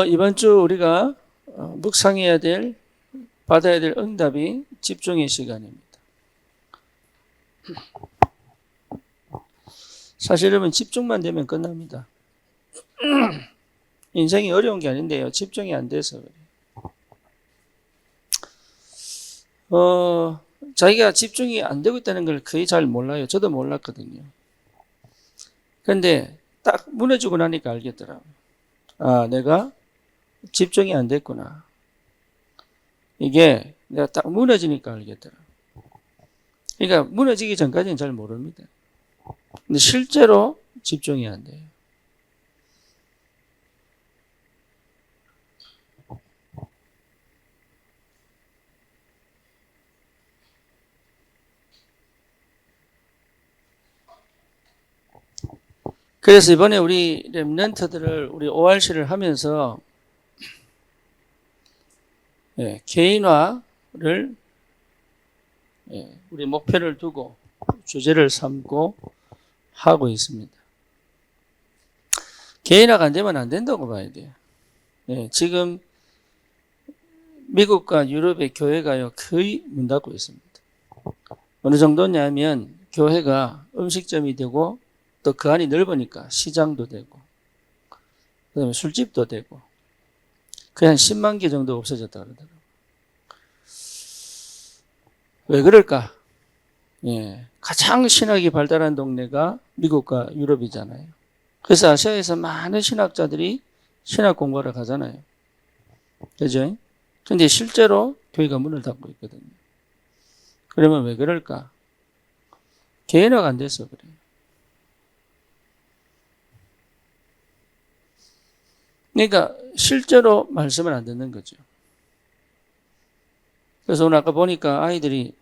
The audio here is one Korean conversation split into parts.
이번 주 우리가 묵상해야 될, 받아야 될 응답이 집중의 시간입니다. 사실 여러분 집중만 되면 끝납니다. 인생이 어려운 게 아닌데요. 집중이 안 돼서 그래요. 자기가 집중이 안 되고 있다는 걸 거의 잘 몰라요. 저도 몰랐거든요. 그런데 딱 무너지고 나니까 알겠더라고요. 아, 내가 집중이 안 됐구나. 이게 내가 딱 무너지니까 알겠더라고요. 그러니까 무너지기 전까지는 잘 모릅니다. 근데 실제로 집중이 안 돼요. 그래서 이번에 우리 렘넌트들을 우리 ORC를 하면서 개인화를 우리 목표를 두고 주제를 삼고 하고 있습니다. 개인화가 안 되면 안 된다고 봐야 돼요. 지금 미국과 유럽의 교회가요 거의 문 닫고 있습니다. 어느 정도냐면 교회가 음식점이 되고 또 그 안이 넓으니까 시장도 되고 그다음에 술집도 되고 거의 한 10만 개 정도 없어졌다 그러더라고요. 왜 그럴까? 가장 신학이 발달한 동네가 미국과 유럽이잖아요. 그래서 아시아에서 많은 신학자들이 신학 공부하러 가잖아요. 그죠? 근데 실제로 교회가 문을 닫고 있거든요. 그러면 왜 그럴까? 개인화가 안 돼서 그래요. 그러니까 실제로 말씀을 안 듣는 거죠. 그래서 오늘 아까 보니까 아이들이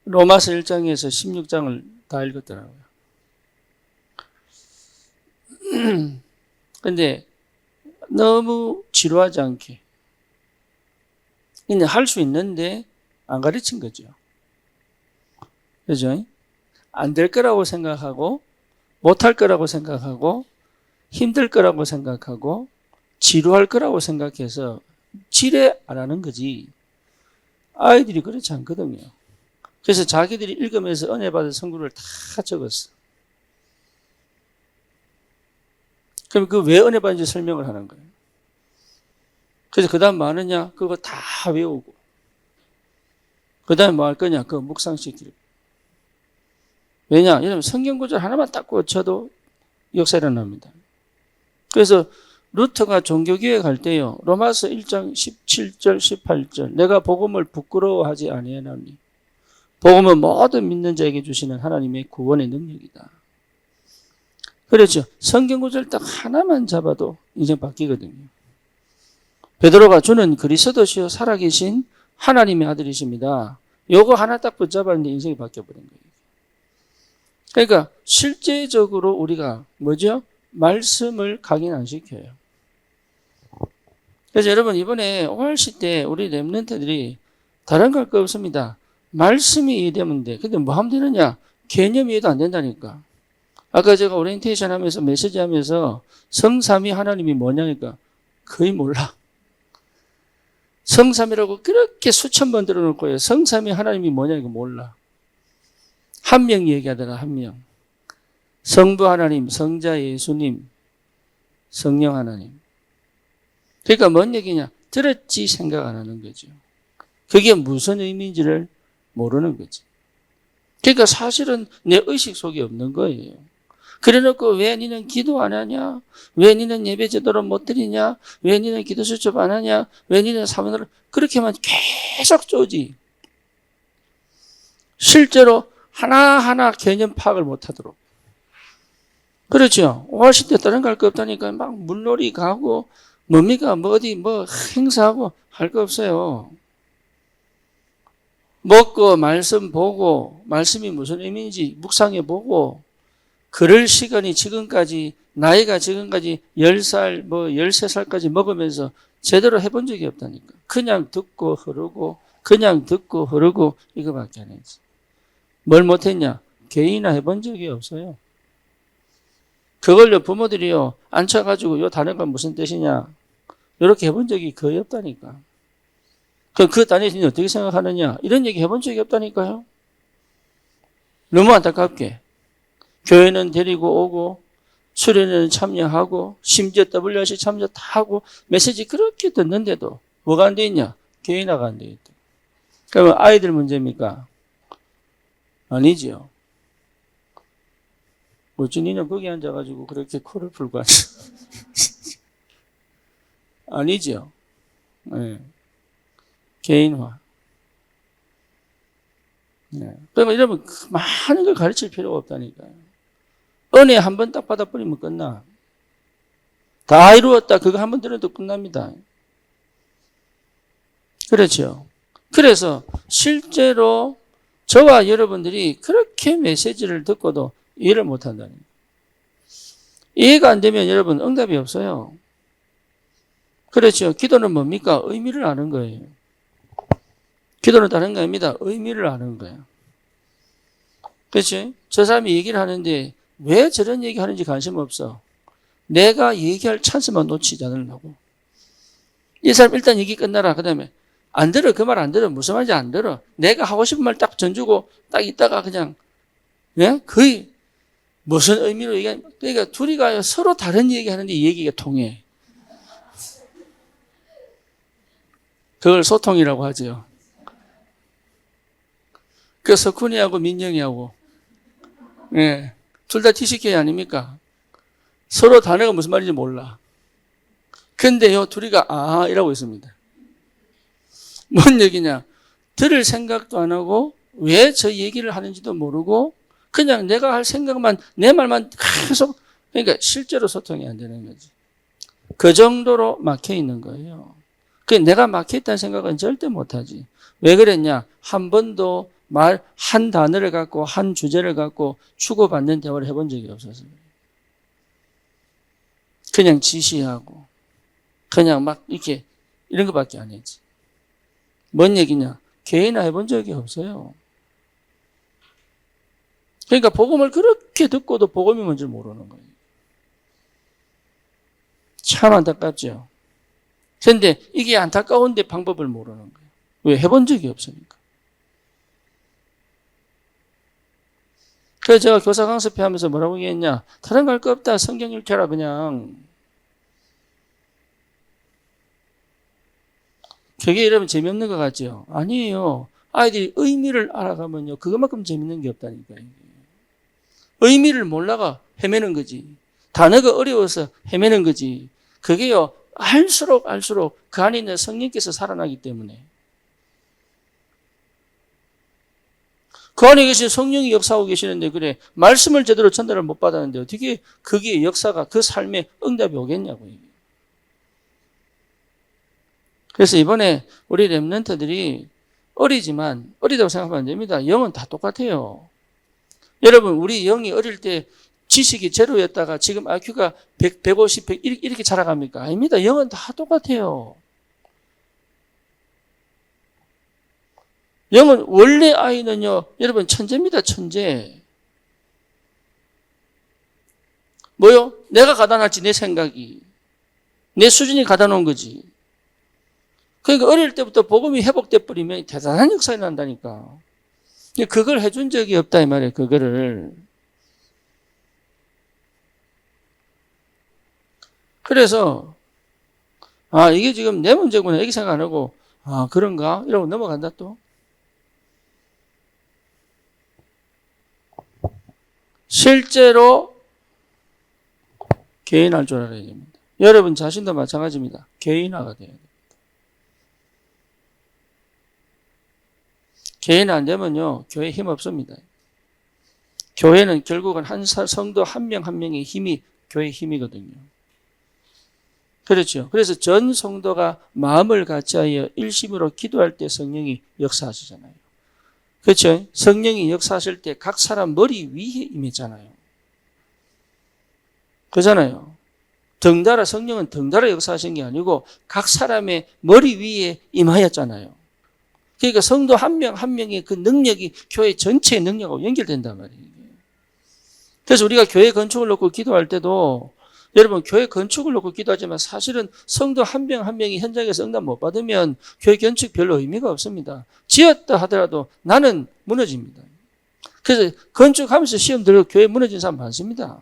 로마서 1장에서 16장을 다 읽었더라고요. 근데 너무 지루하지 않게 그냥 할 수 있는데 안 가르친 거죠. 그죠? 안 될 거라고 생각하고 못할 거라고 생각하고 힘들 거라고 생각하고 지루할 거라고 생각해서 지레 안 하는 거지. 아이들이 그렇지 않거든요. 그래서 자기들이 읽으면서 은혜 받은 성구를 다 적었어. 그럼 그 왜 은혜 받는지 설명을 하는 거예요. 그래서 그 다음 뭐 하느냐? 그거 다 외우고. 그 다음에 뭐 할 거냐? 그거 묵상시키고. 왜냐? 여러분 성경 구절 하나만 딱 고쳐도 역사 일어납니다. 그래서 루터가 종교교회 갈 때요. 로마서 1장 17절 18절 내가 복음을 부끄러워하지 아니하나니 복음은 모든 믿는 자에게 주시는 하나님의 구원의 능력이다. 그렇죠. 성경 구절 딱 하나만 잡아도 인생 바뀌거든요. 베드로가 주는 그리스도시요 살아계신 하나님의 아들이십니다. 요거 하나 딱 붙잡았는데 인생이 바뀌어버린 거예요. 그러니까 실제적으로 우리가 뭐죠? 말씀을 각인 안 시켜요. 그래서 여러분 이번에 ORC 때 우리 렘넌트들이 다른 거 할 거 없습니다. 말씀이 이해되면 돼. 근데 뭐 하면 되느냐? 개념 이해도 안 된다니까. 아까 제가 오리엔테이션 하면서 메시지 하면서 성삼위 하나님이 뭐냐니까 거의 몰라. 성삼위라고 그렇게 수천 번 들어놓을 거예요. 성삼위 하나님이 뭐냐니까 몰라. 한 명 얘기하더라, 한 명. 성부 하나님, 성자 예수님, 성령 하나님. 그러니까 뭔 얘기냐? 들었지 생각 안 하는 거죠. 그게 무슨 의미인지를 모르는 거지. 그러니까 사실은 내 의식 속에 없는 거예요. 그래놓고 왜 니는 기도 안 하냐? 왜 니는 예배 제대로 못 드리냐? 왜 니는 기도 수첩 안 하냐? 왜 니는 사문을 그렇게만 계속 쪼지. 실제로 하나하나 개념 파악을 못 하도록. 그렇죠. ORC 때 다른 거 할 거 없다니까 막 물놀이 가고 뭡니까? 뭐 어디 뭐 행사하고 할 거 없어요. 먹고 말씀 보고 말씀이 무슨 의미인지 묵상해 보고 그럴 시간이 지금까지 나이가 지금까지 10살 뭐 13살까지 먹으면서 제대로 해본 적이 없다니까. 그냥 듣고 흐르고 그냥 듣고 흐르고 이거밖에 안 했지. 뭘 못했냐? 개인화 해본 적이 없어요. 그걸요 부모들이요 앉혀가지고 요 단어가 무슨 뜻이냐 이렇게 해본 적이 거의 없다니까. 그 단어에 대해서 어떻게 생각하느냐 이런 얘기 해본 적이 없다니까요. 너무 안타깝게 교회는 데리고 오고 수련회는 참여하고 심지어 WRC 참여 다 하고 메시지 그렇게 듣는데도 뭐가 안 돼 있냐? 개인화가 안 돼 있다. 그러면 아이들 문제입니까? 아니지요. 어찌니는 거기 앉아가지고 그렇게 코를 풀고 앉아. 아니지요. 네. 개인화. 네. 그러면 여러분 많은 걸 가르칠 필요가 없다니까요. 은혜 한 번 딱 받아버리면 끝나. 다 이루었다. 그거 한 번 들어도 끝납니다. 그렇죠. 그래서 실제로 저와 여러분들이 그렇게 메시지를 듣고도 이해를 못한다는 거예요. 이해가 안 되면 여러분 응답이 없어요. 그렇죠. 기도는 뭡니까? 의미를 아는 거예요. 기도는 다른 거 아닙니다. 의미를 아는 거예요. 그렇지? 저 사람이 얘기를 하는데 왜 저런 얘기 하는지 관심 없어. 내가 얘기할 찬스만 놓치지 않으려고. 이 사람 일단 얘기 끝나라. 그 다음에 안 들어. 그 말 안 들어. 무슨 말인지 안 들어. 내가 하고 싶은 말 딱 전주고 딱 있다가 그냥 예? 거의 무슨 의미로 얘기하냐. 그러니까 둘이가 서로 다른 얘기 하는데 이 얘기가 통해. 그걸 소통이라고 하죠. 그 석훈이하고 민영이하고 예. 둘 다 TCK 아닙니까? 서로 단어가 무슨 말인지 몰라. 근데요, 둘이가 아 이라고 있습니다. 뭔 얘기냐? 들을 생각도 안 하고 왜 저 얘기를 하는지도 모르고 그냥 내가 할 생각만 내 말만 계속 그러니까 실제로 소통이 안 되는 거지. 그 정도로 막혀 있는 거예요. 그 내가 막혀 있다는 생각은 절대 못 하지. 왜 그랬냐? 한 번도 말 한 단어를 갖고 한 주제를 갖고 주고받는 대화를 해본 적이 없어서 그냥 지시하고 그냥 막 이렇게 이런 것밖에 안 했지. 뭔 얘기냐? 개인화 해본 적이 없어요. 그러니까 복음을 그렇게 듣고도 복음이 뭔지 모르는 거예요. 참 안타깝죠. 그런데 이게 안타까운데 방법을 모르는 거예요. 왜? 해본 적이 없으니까. 그래서 제가 교사 강습회 하면서 뭐라고 얘기했냐? 다른 거 할 거 없다. 성경 읽혀라 그냥. 그게 여러분 재미없는 것 같죠? 아니에요. 아이들이 의미를 알아가면요. 그것만큼 재밌는 게 없다니까요. 의미를 몰라가 헤매는 거지. 단어가 어려워서 헤매는 거지. 그게요. 알수록 그 안에 있는 성령께서 살아나기 때문에. 그 안에 계신 성령이 역사하고 계시는데 그래 말씀을 제대로 전달을 못 받았는데 어떻게 그게 역사가 그 삶에 응답이 오겠냐고요. 그래서 이번에 우리 렘넌트들이 어리다고 생각하면 안 됩니다. 영은 다 똑같아요. 여러분 우리 영이 어릴 때 지식이 제로였다가 지금 IQ가 100, 150, 100 이렇게 자라갑니까? 아닙니다. 영은 다 똑같아요. 영은 원래 아이는요. 여러분 천재입니다. 천재. 뭐요? 내가 가다 놨지 내 생각이. 내 수준이 가다 놓은 거지. 그러니까 어릴 때부터 복음이 회복돼 버리면 대단한 역사가 난다니까. 그걸 해준 적이 없다 이 말이에요. 그거를. 그래서 이게 지금 내 문제구나 이렇게 생각 안 하고 그런가? 이러고 넘어간다 또. 실제로 개인할 줄 알아야 됩니다. 여러분 자신도 마찬가지입니다. 개인화가 돼야 됩니다. 개인 안 되면요, 교회 힘 없습니다. 교회는 결국은 한 성도 한 명 한 명의 힘이 교회의 힘이거든요. 그렇죠. 그래서 전 성도가 마음을 같이하여 일심으로 기도할 때 성령이 역사하시잖아요. 그렇죠. 성령이 역사하실 때 각 사람 머리 위에 임했잖아요. 그렇잖아요. 성령은 덩달아 역사하신 게 아니고 각 사람의 머리 위에 임하였잖아요. 그러니까 성도 한 명 한 명의 그 능력이 교회 전체의 능력하고 연결된단 말이에요. 그래서 우리가 교회 건축을 놓고 기도할 때도 여러분 교회 건축을 놓고 기도하지만 사실은 성도 한 명 한 명이 현장에서 응답 못 받으면 교회 건축 별로 의미가 없습니다. 지었다 하더라도 나는 무너집니다. 그래서 건축하면서 시험 들고 교회 무너진 사람 많습니다.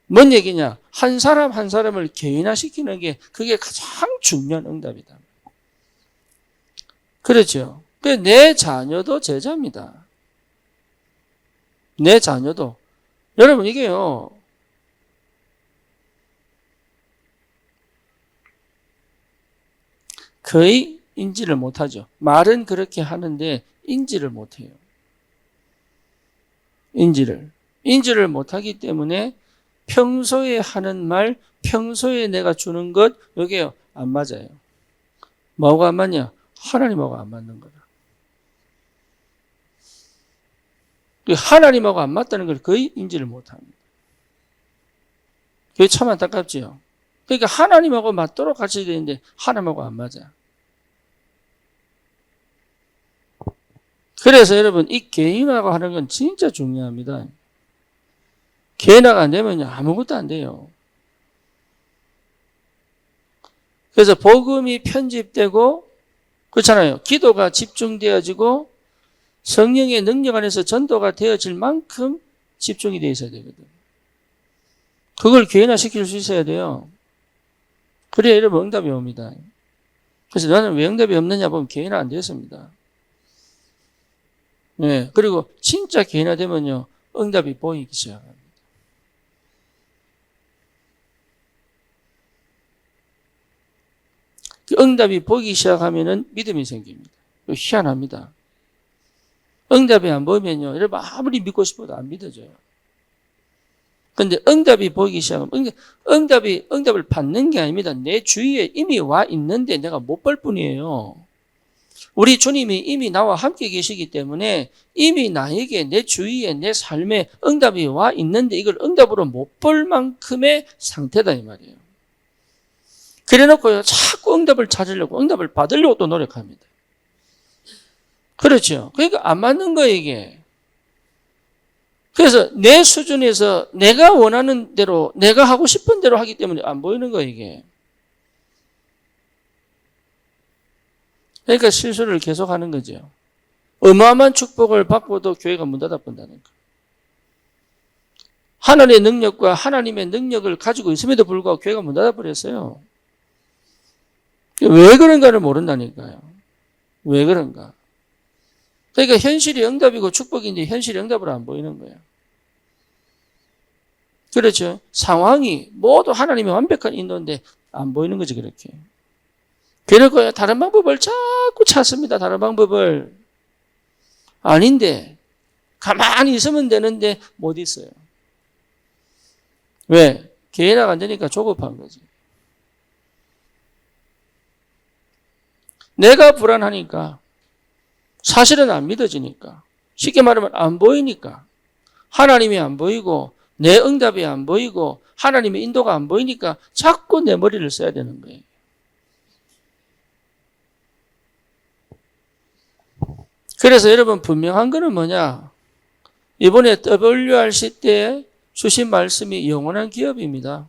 뭔 얘기냐? 한 사람 한 사람을 개인화시키는 게 그게 가장 중요한 응답이다. 그렇죠. 내 자녀도 제자입니다. 내 자녀도. 여러분 이게요. 거의 인지를 못하죠. 말은 그렇게 하는데 인지를 못해요. 인지를 못하기 때문에 평소에 하는 말, 평소에 내가 주는 것, 이게 안 맞아요. 뭐가 안 맞냐? 하나님하고 안 맞는 거다. 하나님하고 안 맞다는 걸 거의 인지를 못합니다. 그게 참 안타깝지요. 그러니까 하나님하고 맞도록 같이 되는데 하나님하고 안 맞아. 그래서 여러분 이 개인화가 하는 건 진짜 중요합니다. 개인화가 안 되면 아무것도 안 돼요. 그래서 복음이 편집되고 그렇잖아요. 기도가 집중되어지고 성령의 능력 안에서 전도가 되어질 만큼 집중이 되어 있어야 되거든. 그걸 개인화시킬 수 있어야 돼요. 그래야 여러분 응답이 옵니다. 그래서 나는 왜 응답이 없느냐 보면 개인화 안 됐습니다. 네. 그리고 진짜 개인화되면요 응답이 보이기 시작합니다. 응답이 보이기 시작하면은 믿음이 생깁니다. 희한합니다. 응답이 안 보이면요 여러분 아무리 믿고 싶어도 안 믿어져요. 그런데 응답이 보이기 시작하면 응답을 받는 게 아닙니다. 내 주위에 이미 와 있는데 내가 못 볼 뿐이에요. 우리 주님이 이미 나와 함께 계시기 때문에 이미 나에게 내 주위에 내 삶에 응답이 와 있는데 이걸 응답으로 못 볼 만큼의 상태다 이 말이에요. 그래놓고요 자꾸 응답을 찾으려고 응답을 받으려고 또 노력합니다. 그렇죠. 그러니까 안 맞는 거예요 이게. 그래서 내 수준에서 내가 원하는 대로 내가 하고 싶은 대로 하기 때문에 안 보이는 거예요 이게. 그러니까 실수를 계속하는 거죠. 어마어마한 축복을 받고도 교회가 문 닫아본다는 거. 하나님의 능력과 하나님의 능력을 가지고 있음에도 불구하고 교회가 문 닫아버렸어요. 왜 그런가를 모른다니까요. 왜 그런가. 그러니까 현실이 응답이고 축복인데 현실이 응답으로 안 보이는 거예요. 그렇죠. 상황이 모두 하나님의 완벽한 인도인데 안 보이는 거지 그렇게. 그러니까 다른 방법을 자꾸 찾습니다. 다른 방법을. 아닌데 가만히 있으면 되는데 못 있어요. 왜? 개인화가 안 되니까 조급한 거지. 내가 불안하니까 사실은 안 믿어지니까 쉽게 말하면 안 보이니까 하나님이 안 보이고 내 응답이 안 보이고 하나님의 인도가 안 보이니까 자꾸 내 머리를 써야 되는 거예요. 그래서 여러분 분명한 거는 뭐냐? 이번에 WRC 때 주신 말씀이 영원한 기업입니다.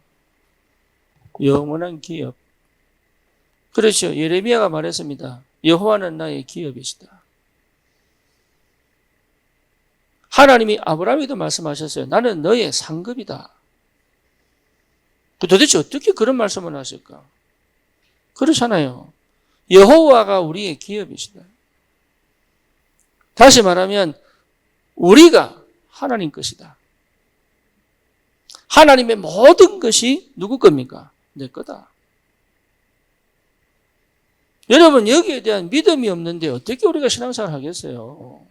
영원한 기업. 그렇죠. 예레미야가 말했습니다. 여호와는 나의 기업이시다. 하나님이 아브라함에도 말씀하셨어요. 나는 너의 상급이다. 도대체 어떻게 그런 말씀을 하실까? 그렇잖아요. 여호와가 우리의 기업이시다. 다시 말하면 우리가 하나님 것이다. 하나님의 모든 것이 누구 겁니까? 내 거다. 여러분 여기에 대한 믿음이 없는데 어떻게 우리가 신앙생활을 하겠어요?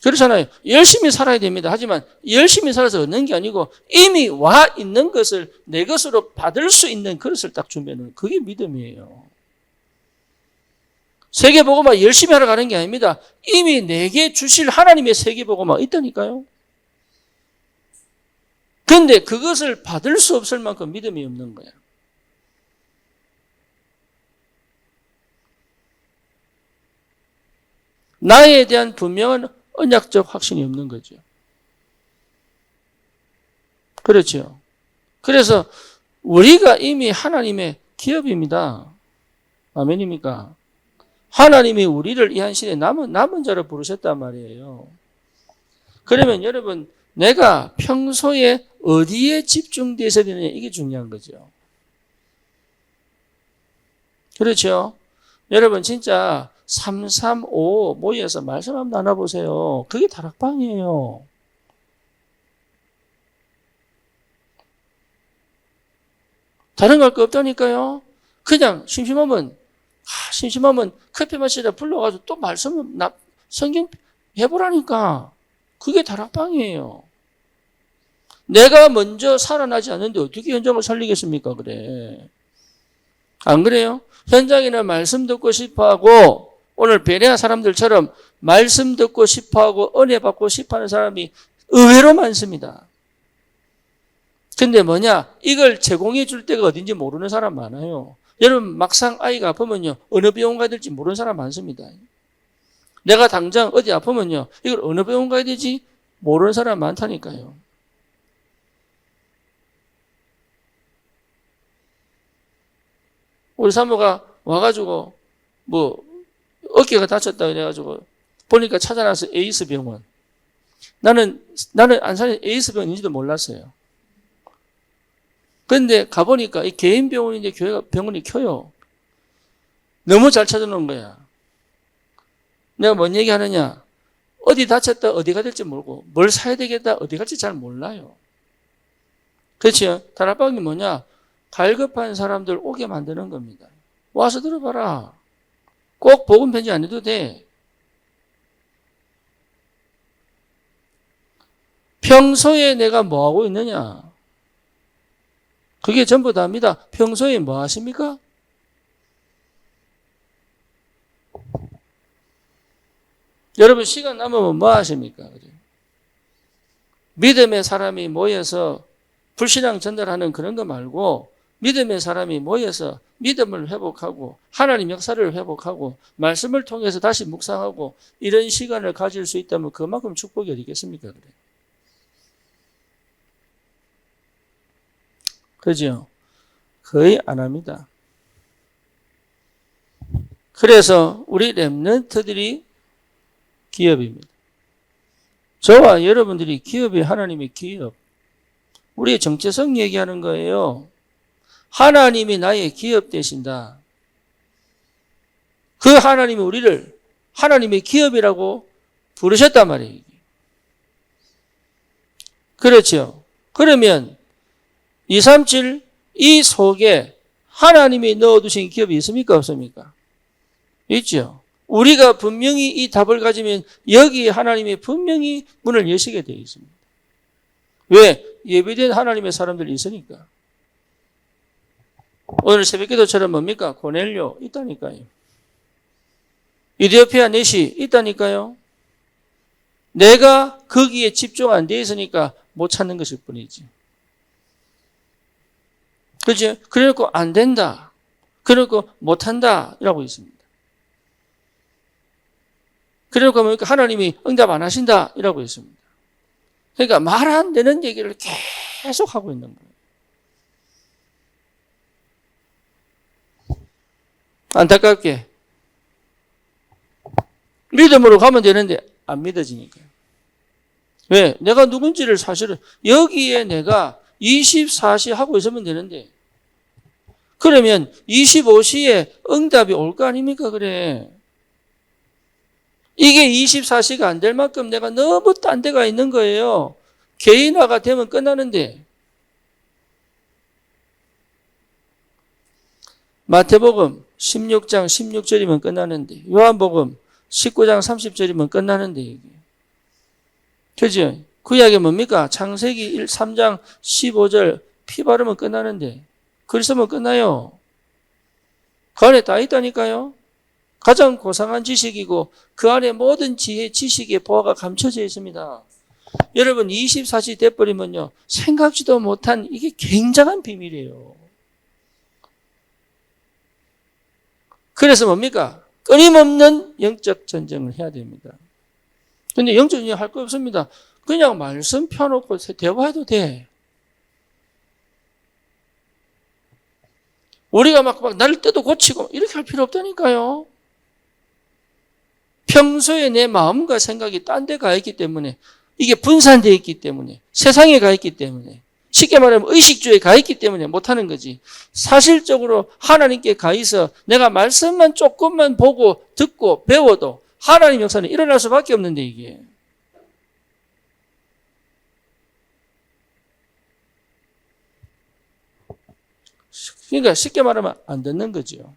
그렇잖아요. 열심히 살아야 됩니다. 하지만 열심히 살아서 얻는 게 아니고 이미 와 있는 것을 내 것으로 받을 수 있는 그릇을 딱 주면 그게 믿음이에요. 세계복음화 열심히 하러 가는 게 아닙니다. 이미 내게 주실 하나님의 세계복음화 있다니까요. 그런데 그것을 받을 수 없을 만큼 믿음이 없는 거야. 나에 대한 분명한 언약적 확신이 없는 거죠. 그렇죠. 그래서 우리가 이미 하나님의 기업입니다. 아멘입니까? 하나님이 우리를 이 한 시대에 남은 자로 부르셨단 말이에요. 그러면 여러분, 내가 평소에 어디에 집중되어 있어야 되느냐, 이게 중요한 거죠. 그렇죠? 여러분, 진짜 335 모여서 말씀 한번 나눠보세요. 그게 다락방이에요. 다른 거 할 거 없다니까요. 그냥 심심하면 커피 마시다 불러가지고 또 말씀, 성경 해보라니까. 그게 다락방이에요. 내가 먼저 살아나지 않는데 어떻게 현장을 살리겠습니까? 그래. 안 그래요? 현장에는 말씀 듣고 싶어하고, 오늘 베레아 사람들처럼 말씀 듣고 싶어하고 은혜 받고 싶어하는 사람이 의외로 많습니다. 근데 뭐냐? 이걸 제공해 줄 때가 어딘지 모르는 사람 많아요. 여러분, 막상 아이가 아프면요, 어느 병원 가야 될지 모르는 사람 많습니다. 내가 당장 어디 아프면요, 이걸 어느 병원 가야 되지 모르는 사람 많다니까요. 우리 사모가 와가지고 어깨가 다쳤다 그래가지고 보니까 찾아나서 에이스 병원. 나는 안산에 에이스 병원인지도 몰랐어요. 그런데 가보니까 이 개인 병원인데 병원이 켜요. 너무 잘 찾아놓은 거야. 내가 뭔 얘기 하느냐? 어디 다쳤다 어디 가야 될지 모르고 뭘 사야 되겠다 어디 갈지 잘 몰라요. 그렇죠? 다락방이 뭐냐? 갈급한 사람들 오게 만드는 겁니다. 와서 들어봐라. 꼭 복음 편지 안 해도 돼. 평소에 내가 뭐 하고 있느냐? 그게 전부 다입니다. 평소에 뭐 하십니까? 여러분 시간 남으면 뭐 하십니까? 믿음의 사람이 모여서 불신앙 전달하는 그런 거 말고 믿음의 사람이 모여서 믿음을 회복하고 하나님 역사를 회복하고 말씀을 통해서 다시 묵상하고 이런 시간을 가질 수 있다면 그만큼 축복이 어디겠습니까? 그래. 그죠? 거의 안 합니다. 그래서 우리 렘넌트들이 기업입니다. 저와 여러분들이 기업이 하나님의 기업. 우리의 정체성 얘기하는 거예요. 하나님이 나의 기업 되신다. 그 하나님이 우리를 하나님의 기업이라고 부르셨단 말이에요. 그렇죠. 그러면 237 이 속에 하나님이 넣어두신 기업이 있습니까? 없습니까? 있죠. 우리가 분명히 이 답을 가지면 여기에 하나님이 분명히 문을 여시게 되어 있습니다. 왜? 예비된 하나님의 사람들이 있으니까. 오늘 새벽기도처럼 뭡니까? 고넬료 있다니까요. 이디오피아 넷이 있다니까요. 내가 거기에 집중 안 돼 있으니까 못 찾는 것일 뿐이지. 그렇죠? 그래놓고 안 된다. 그래놓고 못한다. 이라고 있습니다. 그래놓고 뭡니까? 하나님이 응답 안 하신다. 이라고 있습니다. 그러니까 말 안 되는 얘기를 계속 하고 있는 거예요. 안타깝게 믿음으로 가면 되는데 안 믿어지니까요. 왜? 내가 누군지를 사실은 여기에 내가 24시 하고 있으면 되는데 그러면 25시에 응답이 올 거 아닙니까? 그래. 이게 24시가 안 될 만큼 내가 너무 딴 데가 있는 거예요. 개인화가 되면 끝나는데 마태복음 16장 16절이면 끝나는데 요한복음 19장 30절이면 끝나는데 이게. 그죠? 그 이야기 뭡니까? 창세기 3장 15절 피 바르면 끝나는데 글 쓰면 끝나요. 그 안에 다 있다니까요. 가장 고상한 지식이고 그 안에 모든 지혜, 지식의 보화가 감춰져 있습니다. 여러분 24시 돼버리면요. 생각지도 못한 이게 굉장한 비밀이에요. 그래서 뭡니까? 끊임없는 영적 전쟁을 해야 됩니다. 근데 영적인 할 거 없습니다. 그냥 말씀 펴놓고 대화해도 돼. 우리가 막 날 때도 고치고 이렇게 할 필요 없다니까요. 평소에 내 마음과 생각이 딴 데 가 있기 때문에, 이게 분산되어 있기 때문에, 세상에 가 있기 때문에, 쉽게 말하면 의식주에 가 있기 때문에 못하는 거지. 사실적으로 하나님께 가 있어 내가 말씀만 조금만 보고 듣고 배워도 하나님 역사는 일어날 수밖에 없는데, 이게. 그러니까 쉽게 말하면 안 듣는 거죠.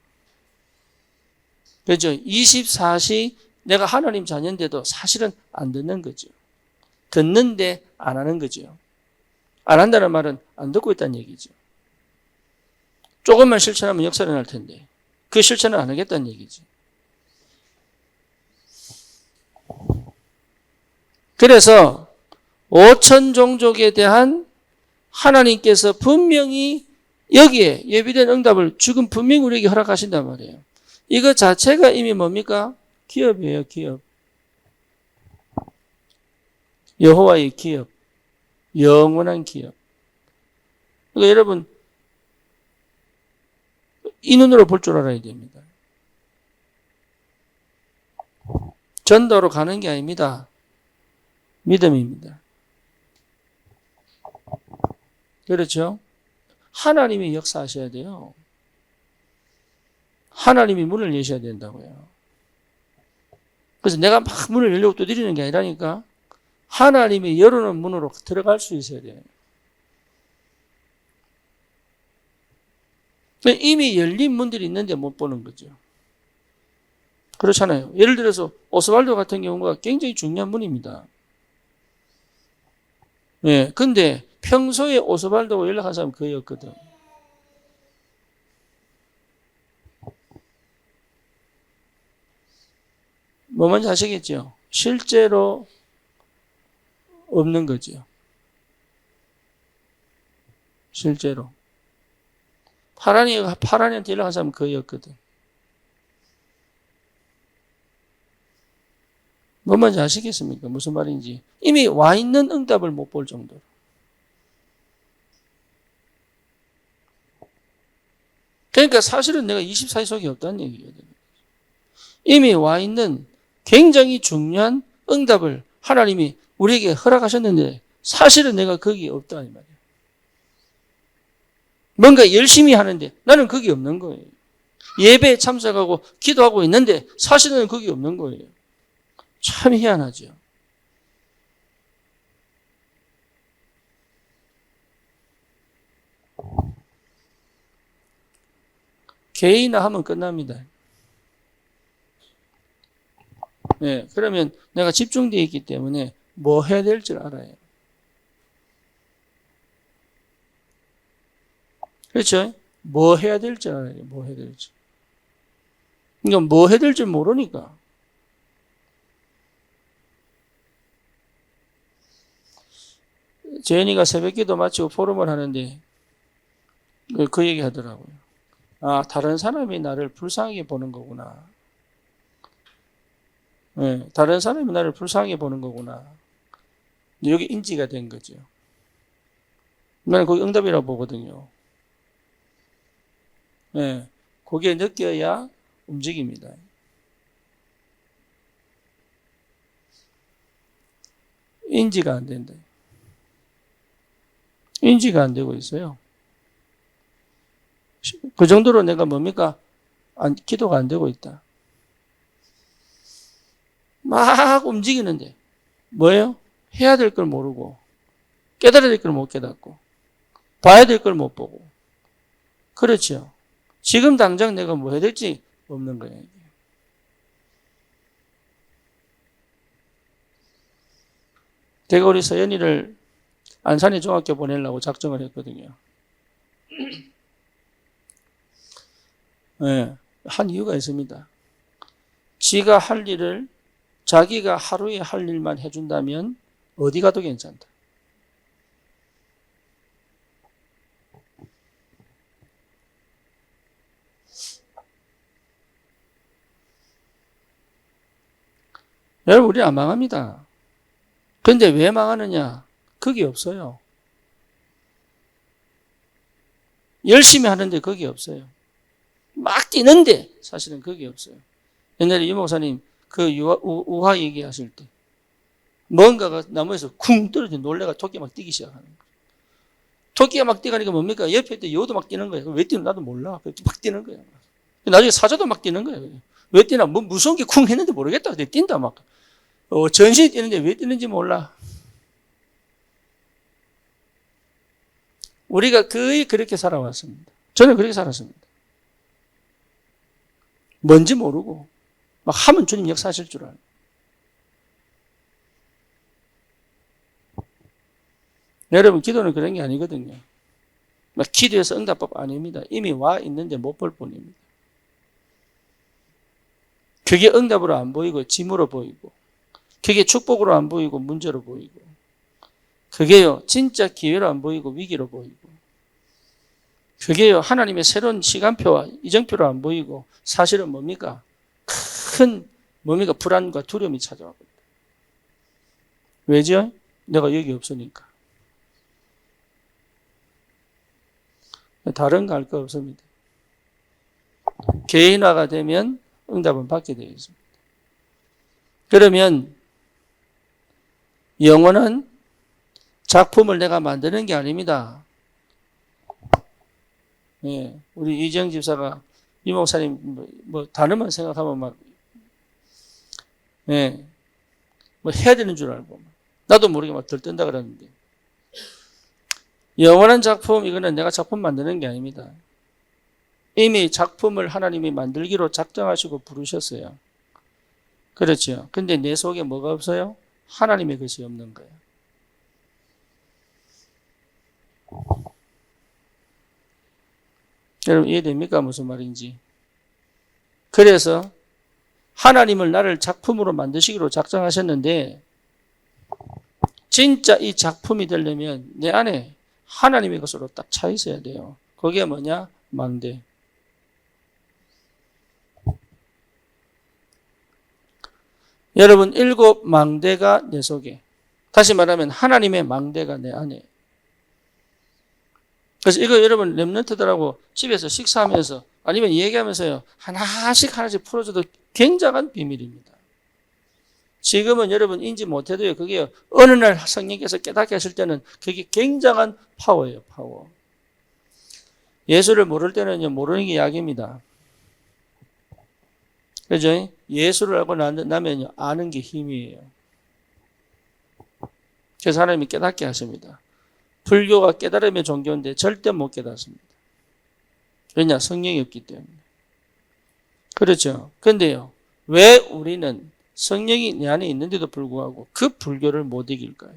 그렇죠? 24시 내가 하나님 자녀인데도 사실은 안 듣는 거죠. 듣는데 안 하는 거죠. 안 한다는 말은 안 듣고 있다는 얘기죠. 조금만 실천하면 역사가 날 텐데 그 실천을 안 하겠다는 얘기지. 그래서 5천 종족에 대한 하나님께서 분명히 여기에 예비된 응답을 지금 분명히 우리에게 허락하신단 말이에요. 이거 자체가 이미 뭡니까? 기업이에요, 기업. 여호와의 기업. 영원한 기업. 그러니까 여러분, 이 눈으로 볼 줄 알아야 됩니다. 전도로 가는 게 아닙니다. 믿음입니다. 그렇죠? 하나님이 역사하셔야 돼요. 하나님이 문을 여셔야 된다고요. 그래서 내가 막 문을 열려고 두드리는 게 아니라니까 하나님이 열어놓은 문으로 들어갈 수 있어야 돼요. 이미 열린 문들이 있는데 못 보는 거죠. 그렇잖아요. 예를 들어서 오스왈도 같은 경우가 굉장히 중요한 분입니다. 네, 근데 평소에 오스왈도하고 연락한 사람 거의 없거든. 뭐 뭔지 아시겠죠? 실제로 없는 거죠. 실제로. 파란이한테 연락한 사람은 거의 없거든. 뭐 뭔지 아시겠습니까? 무슨 말인지. 이미 와 있는 응답을 못 볼 정도로. 그러니까 사실은 내가 24시 속에 없다는 얘기거든요. 이미 와 있는 굉장히 중요한 응답을 하나님이 우리에게 허락하셨는데 사실은 내가 거기에 없다 이 말이에요. 뭔가 열심히 하는데 나는 거기 없는 거예요. 예배에 참석하고 기도하고 있는데 사실은 거기 없는 거예요. 참 희한하죠. 개인화 하면 끝납니다. 네, 그러면 내가 집중되어 있기 때문에 뭐 해야 될 줄 알아요. 그렇죠? 뭐 해야 될 줄 알아요. 뭐 해야 될지. 그러니까 뭐 해야 될 줄 모르니까. 재현이가 새벽기도 마치고 포럼을 하는데 그 얘기 하더라고요. 아, 다른 사람이 나를 불쌍하게 보는 거구나. 네, 다른 사람이 나를 불쌍하게 보는 거구나. 여기 인지가 된 거죠. 나는 그게 응답이라고 보거든요. 네, 그게 느껴야 움직입니다. 인지가 안 된다. 인지가 안 되고 있어요. 그 정도로 내가 뭡니까? 기도가 안 되고 있다. 막 움직이는데 뭐예요? 해야 될 걸 모르고 깨달아야 될 걸 못 깨닫고 봐야 될 걸 못 보고 그렇죠. 지금 당장 내가 뭐 해야 될지 없는 거예요. 제가 우리 서연이를 안산에 중학교 보내려고 작정을 했거든요. 네, 한 이유가 있습니다. 지가 할 일을 자기가 하루에 할 일만 해준다면 어디 가도 괜찮다. 여러분, 우리 안 망합니다. 근데 왜 망하느냐? 그게 없어요. 열심히 하는데 그게 없어요. 막 뛰는데 사실은 그게 없어요. 옛날에 유 목사님 그 우화 얘기하실 때 뭔가가 나무에서 쿵 떨어져 놀래가 토끼가 막 뛰기 시작하는 거예요. 토끼가 막 뛰가니까 뭡니까? 옆에 있던 여우도 막 뛰는 거예요. 왜 뛰는 나도 몰라. 막 뛰는 거예요. 나중에 사자도 막 뛰는 거예요. 왜 뛰나? 뭐 무서운 게 쿵 했는데 모르겠다. 근데 뛴다 막. 전신이 뛰는데 왜 뛰는지 몰라. 우리가 거의 그렇게 살아왔습니다. 저는 그렇게 살았습니다. 뭔지 모르고 막 하면 주님 역사하실 줄 알고. 여러분 기도는 그런 게 아니거든요. 막 기도해서 응답법 아닙니다. 이미 와 있는데 못 볼 뿐입니다. 그게 응답으로 안 보이고 짐으로 보이고 그게 축복으로 안 보이고 문제로 보이고 그게요 진짜 기회로 안 보이고 위기로 보이고 그게요 하나님의 새로운 시간표와 이정표로 안 보이고 사실은 뭡니까? 큰 뭡니까? 불안과 두려움이 찾아왔거든요. 왜죠? 내가 여기 없으니까. 다른 거 할 거 없습니다. 개인화가 되면 응답은 받게 되어 있습니다. 그러면 영혼은 작품을 내가 만드는 게 아닙니다. 예, 우리 이정 집사가 이 목사님 뭐 단어만 생각하면 막 예, 뭐 해야 되는 줄 알고 나도 모르게 막 들뜬다 그러는데 영원한 작품 이거는 내가 작품 만드는 게 아닙니다. 이미 작품을 하나님이 만들기로 작정하시고 부르셨어요. 그렇죠. 근데 내 속에 뭐가 없어요? 하나님의 것이 없는 거예요. 여러분 이해됩니까? 무슨 말인지. 그래서 하나님을 나를 작품으로 만드시기로 작정하셨는데 진짜 이 작품이 되려면 내 안에 하나님의 것으로 딱 차 있어야 돼요. 그게 뭐냐? 망대. 여러분 7 망대가 내 속에. 다시 말하면 하나님의 망대가 내 안에. 그래서 이거 여러분 렘넌트들하고 집에서 식사하면서 아니면 얘기하면서요. 하나씩 풀어줘도 굉장한 비밀입니다. 지금은 여러분 인지 못해도요. 그게 어느 날 성령께서 깨닫게 하실 때는 그게 굉장한 파워예요. 파워. 예수를 모를 때는요. 모르는 게 약입니다. 그죠? 예수를 알고 나면요. 아는 게 힘이에요. 그래서 하나님이 깨닫게 하십니다. 불교가 깨달음의 종교인데 절대 못 깨닫습니다. 왜냐? 성령이 없기 때문에. 그렇죠. 근데요. 왜 우리는 성령이 내 안에 있는데도 불구하고 그 불교를 못 이길까요?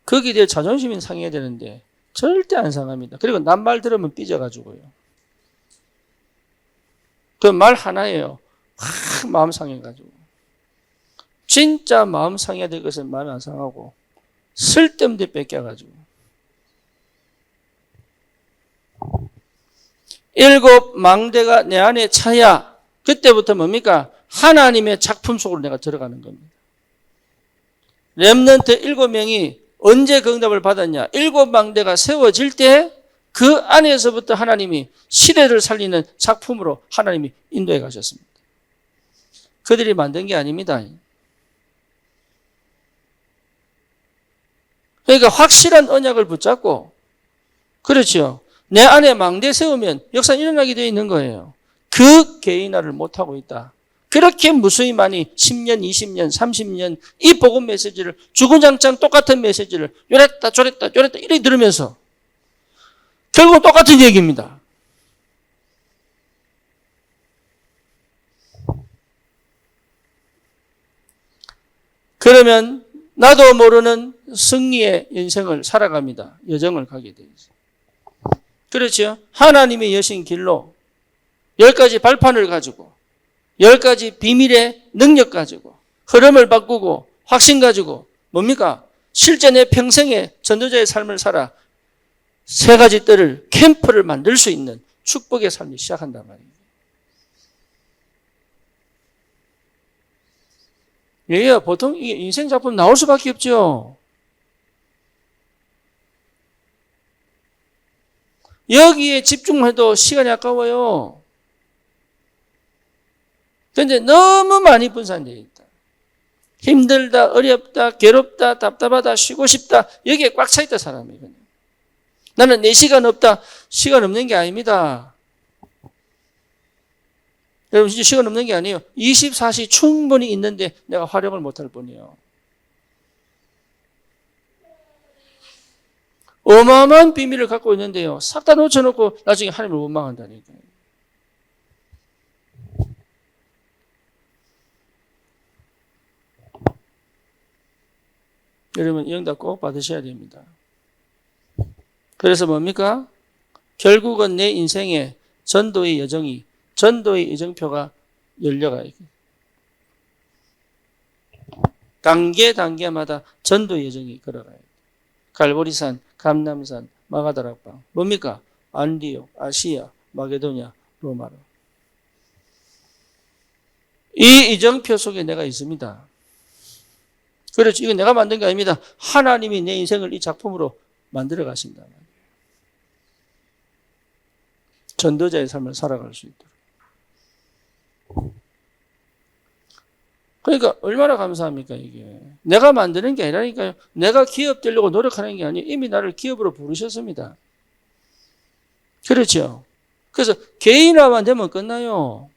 거기에 대해 자존심이 상해야 되는데 절대 안 상합니다. 그리고 남 말 들으면 삐져가지고요. 그 말 하나예요. 확 마음 상해가지고. 진짜 마음 상해야 될 것은 마음이 안 상하고 쓸데없는 데 뺏겨가지고. 7 망대가 내 안에 차야 그때부터 뭡니까? 하나님의 작품 속으로 내가 들어가는 겁니다. 렘넌트 7명이 언제 그 응답을 받았냐? 7 망대가 세워질 때 그 안에서부터 하나님이 시대를 살리는 작품으로 하나님이 인도해 가셨습니다. 그들이 만든 게 아닙니다. 그러니까 확실한 언약을 붙잡고 그렇죠. 내 안에 망대 세우면 역사는 일어나게 되어 있는 거예요. 그 개인화를 못하고 있다. 그렇게 무수히 많이 10년, 20년, 30년 이 복음 메시지를 주구장창 똑같은 메시지를 요랬다 저랬다 이렇게 들으면서 결국 똑같은 얘기입니다. 그러면 나도 모르는 승리의 인생을 살아갑니다. 여정을 가게 되어 있어요. 그렇죠? 하나님의 여신 길로 10가지 발판을 가지고 10가지 비밀의 능력 가지고 흐름을 바꾸고 확신 가지고 뭡니까? 실제 내 평생의 전도자의 삶을 살아 3가지 뜰을 캠프를 만들 수 있는 축복의 삶이 시작한단 말이에요. 예, 보통 이게 인생 작품 나올 수밖에 없죠. 여기에 집중해도 시간이 아까워요. 그런데 너무 많이 분산되어 있다. 힘들다, 어렵다, 괴롭다, 답답하다, 쉬고 싶다. 여기에 꽉 차 있다, 사람이. 나는 내 시간 없다. 시간 없는 게 아닙니다. 여러분, 진짜 시간 없는 게 아니에요. 24시 충분히 있는데 내가 활용을 못할 뿐이에요. 어마어마한 비밀을 갖고 있는데요. 싹 다 놓쳐놓고 나중에 하나님을 원망한다니까요. 여러분, 이 응답 꼭 받으셔야 됩니다. 그래서 뭡니까? 결국은 내 인생에 전도의 여정표가 열려가요. 단계마다 전도의 여정이 걸어가요. 갈보리산, 감남산, 마가다락방. 뭡니까? 안디옥, 아시아, 마게도냐, 로마로. 이 이정표 속에 내가 있습니다. 그렇죠. 이건 내가 만든 게 아닙니다. 하나님이 내 인생을 이 작품으로 만들어 가신다. 전도자의 삶을 살아갈 수 있도록. 그러니까 얼마나 감사합니까, 이게. 내가 만드는 게 아니라니까요. 내가 기업 되려고 노력하는 게 아니에요. 이미 나를 기업으로 부르셨습니다. 그렇죠. 그래서 개인화만 되면 끝나요.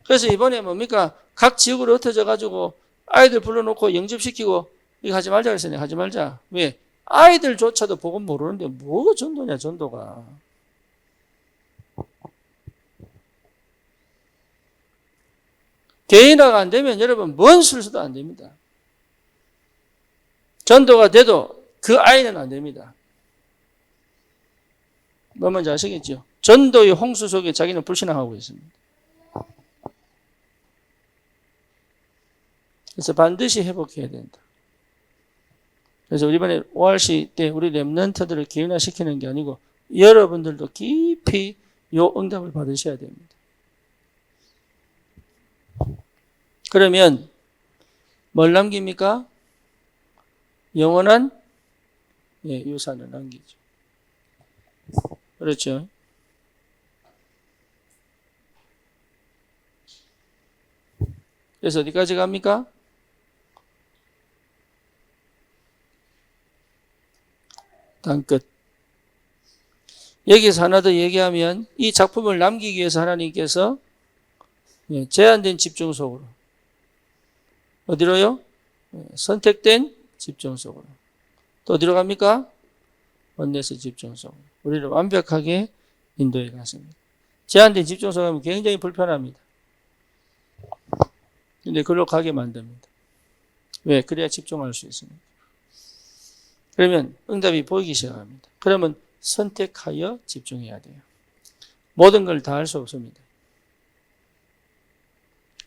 그래서 이번에 뭡니까? 각 지역으로 흩어져 가지고 아이들 불러놓고 영접시키고 이거 하지 말자 그랬어요. 하지 말자. 왜? 아이들조차도 복음 모르는데 뭐가 전도냐, 전도가. 개인화가 안 되면 여러분 뭔 술수도 안 됩니다. 전도가 돼도 그 아이는 안 됩니다. 뭐 뭔지 아시겠죠? 전도의 홍수 속에 자기는 불신앙하고 있습니다. 그래서 반드시 회복해야 된다. 그래서 우리 이번에 ORC 때 우리 렘넌트들을 개인화시키는 게 아니고 여러분들도 깊이 요 응답을 받으셔야 됩니다. 그러면 뭘 남깁니까? 영원한 유산을 남기죠. 그렇죠? 그래서 어디까지 갑니까? 땅끝. 여기서 하나 더 얘기하면 이 작품을 남기기 위해서 하나님께서 제한된 집중 속으로 어디로요? 선택된 집중 속으로. 또 어디로 갑니까? 원내스 집중 속으로. 우리를 완벽하게 인도해 갔습니다. 제한된 집중 속으로 가면 굉장히 불편합니다. 근데 그걸로 가게 만듭니다. 왜? 그래야 집중할 수 있습니다. 그러면 응답이 보이기 시작합니다. 그러면 선택하여 집중해야 돼요. 모든 걸 다 할 수 없습니다.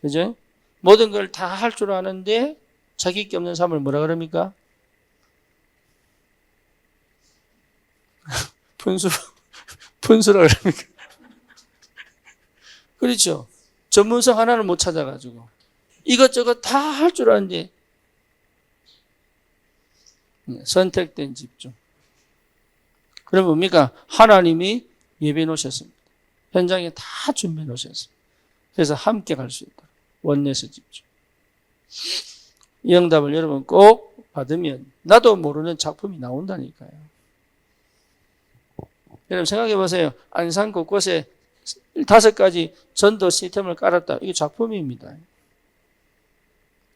그죠? 모든 걸 다 할 줄 아는데 자격이 없는 삶을 뭐라 그럽니까? 분수라 그럽니까? 그렇죠. 전문성 하나를 못 찾아가지고 이것저것 다 할 줄 아는데 선택된 집중. 그럼 뭡니까? 하나님이 예배해 놓으셨습니다. 현장에 다 준비해 놓으셨습니다. 그래서 함께 갈 수 있다. 원내에서 집중. 이 응답을 여러분 꼭 받으면 나도 모르는 작품이 나온다니까요. 여러분 생각해 보세요. 안산 곳곳에 5가지 전도 시스템을 깔았다. 이게 작품입니다.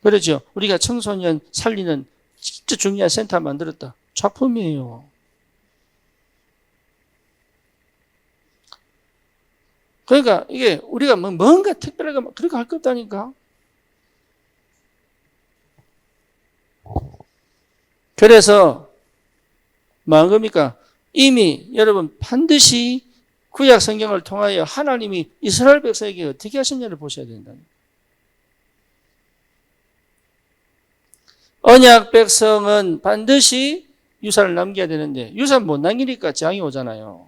그렇죠. 우리가 청소년 살리는 진짜 중요한 센터 만들었다. 작품이에요. 그러니까 이게 우리가 뭔가 특별하게 그렇게 할 것 없다니까. 그래서 뭐한 겁니까? 이미 여러분 반드시 구약 성경을 통하여 하나님이 이스라엘 백성에게 어떻게 하셨냐를 보셔야 된다니까. 언약 백성은 반드시 유산을 남겨야 되는데 유산 못 남기니까 재앙이 오잖아요.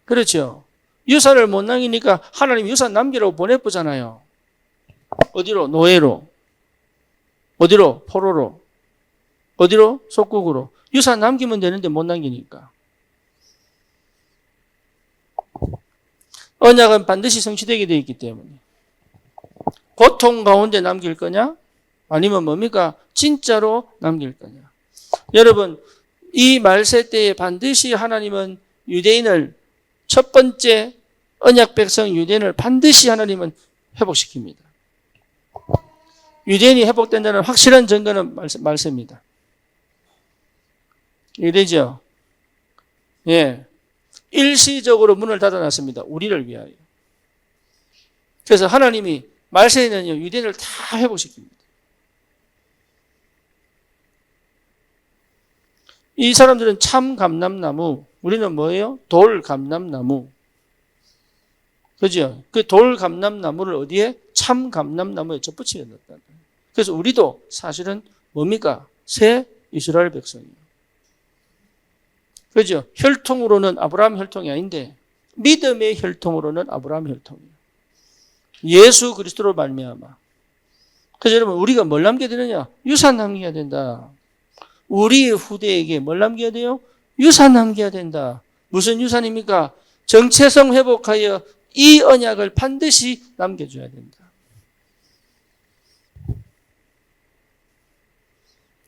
그렇죠. 유산을 못 남기니까 하나님 유산 남기라고 보내보잖아요. 어디로? 노예로. 어디로? 포로로. 어디로? 속국으로. 유산 남기면 되는데 못 남기니까. 언약은 반드시 성취되게 되어 있기 때문에. 고통 가운데 남길 거냐? 아니면 뭡니까? 진짜로 남길 거냐? 여러분, 이 말세 때에 반드시 하나님은 유대인을 첫 번째 언약 백성 유대인을 반드시 하나님은 회복시킵니다. 유대인이 회복된다는 확실한 증거는 말세입니다. 이해되죠? 예. 일시적으로 문을 닫아놨습니다. 우리를 위하여. 그래서 하나님이 말세에는요, 유대인을 다 회복시킵니다. 이 사람들은 참 감람나무, 우리는 뭐예요? 돌 감람나무. 그죠? 그 돌 감람나무를 어디에? 참 감람나무에 접붙이게 됐다. 그래서 우리도 사실은 뭡니까? 새 이스라엘 백성이에요. 그죠? 혈통으로는 아브라함 혈통이 아닌데 믿음의 혈통으로는 아브라함 혈통이에요. 예수 그리스도로 말미암아. 그래서 여러분 우리가 뭘 남겨야 되느냐? 유산 남겨야 된다. 우리의 후대에게 뭘 남겨야 돼요? 유산 남겨야 된다. 무슨 유산입니까? 정체성 회복하여 이 언약을 반드시 남겨줘야 된다.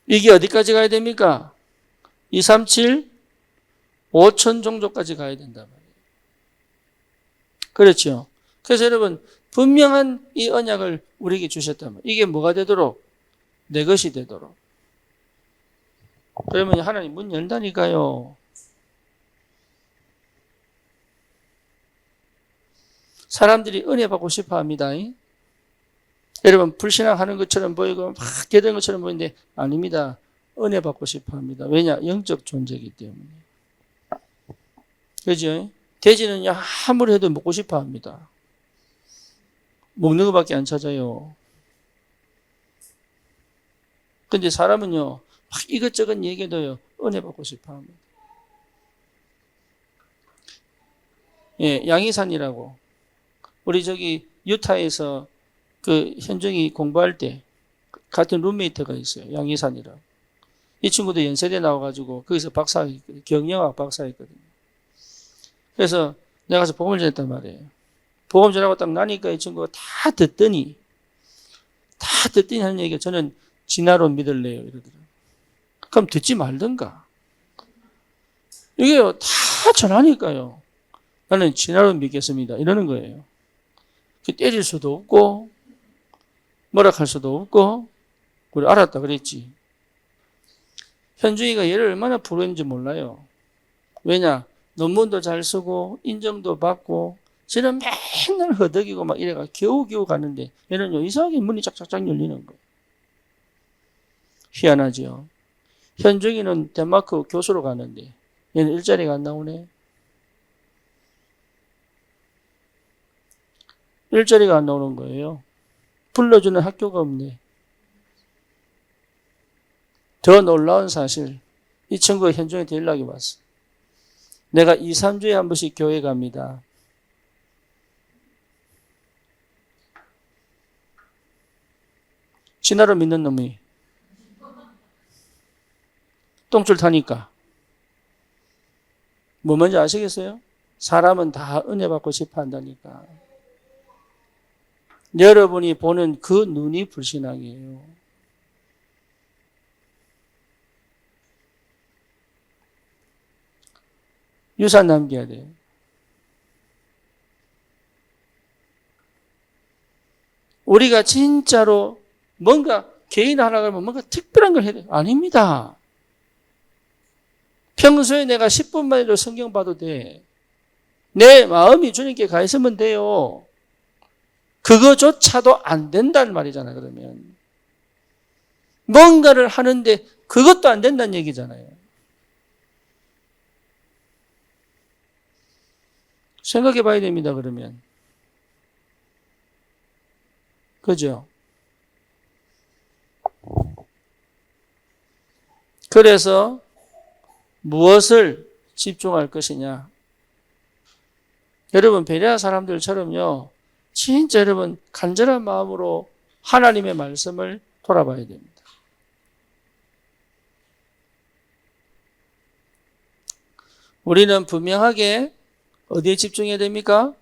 이게 어디까지 가야 됩니까? 237, 5천 종족까지 가야 된다 말이에요. 그렇죠. 그래서 여러분 분명한 이 언약을 우리에게 주셨다면 이게 뭐가 되도록? 내 것이 되도록. 그러면 하나님 문 연다니까요. 사람들이 은혜 받고 싶어 합니다. 여러분 불신앙하는 것처럼 보이고 막 깨닫는 것처럼 보이는데 아닙니다. 은혜 받고 싶어 합니다. 왜냐? 영적 존재이기 때문에. 그죠? 돼지는 아무리 해도 먹고 싶어 합니다. 먹는 것밖에 안 찾아요. 근데 사람은요, 막 이것저것 얘기해도요, 은혜 받고 싶어 합니다. 예, 양이산이라고. 우리 저기 유타에서 그 현정이 공부할 때 같은 룸메이트가 있어요. 양이산이라고. 이 친구도 연세대 나와가지고 거기서 경영학 박사했거든요. 그래서 내가 가서 복음을 전했단 말이에요. 복음 전하고 딱 나니까 이 친구가 다 듣더니 하는 얘기가 저는 진화로 믿을래요. 이러더라고요. 그럼 듣지 말든가. 이게요, 다 전하니까요. 나는 진화로 믿겠습니다. 이러는 거예요. 때릴 수도 없고, 뭐라 할 수도 없고, 우리 알았다 그랬지. 현중이가 얘를 얼마나 부러웠는지 몰라요. 왜냐? 논문도 잘 쓰고, 인정도 받고, 저는 맨날 허덕이고 막 이래가 겨우겨우 가는데, 얘는요, 이상하게 문이 짝짝짝 열리는 거예요. 희한하죠. 현중이는 덴마크 교수로 가는데, 얘는 일자리가 안 나오네. 일자리가 안 나오는 거예요. 불러주는 학교가 없네. 더 놀라운 사실, 이 친구가 현중이한테 연락이 왔어. 내가 2, 3주에 한 번씩 교회 갑니다. 진화를 믿는 놈이 똥줄 타니까 뭐 뭔지 아시겠어요? 사람은 다 은혜 받고 싶어 한다니까. 여러분이 보는 그 눈이 불신앙이에요. 유산 남겨야 돼요. 우리가 진짜로 뭔가 개인 하나 가면 뭔가 특별한 걸 해야 돼요. 아닙니다. 평소에 내가 10분만 해도 성경 봐도 돼. 내 마음이 주님께 가 있으면 돼요. 그거조차도 안 된다는 말이잖아요, 그러면. 뭔가를 하는데 그것도 안 된다는 얘기잖아요. 생각해 봐야 됩니다, 그러면. 그죠? 그래서 무엇을 집중할 것이냐? 여러분 베레아 사람들처럼요. 진짜 여러분 간절한 마음으로 하나님의 말씀을 돌아봐야 됩니다. 우리는 분명하게 어디에 집중해야 됩니까?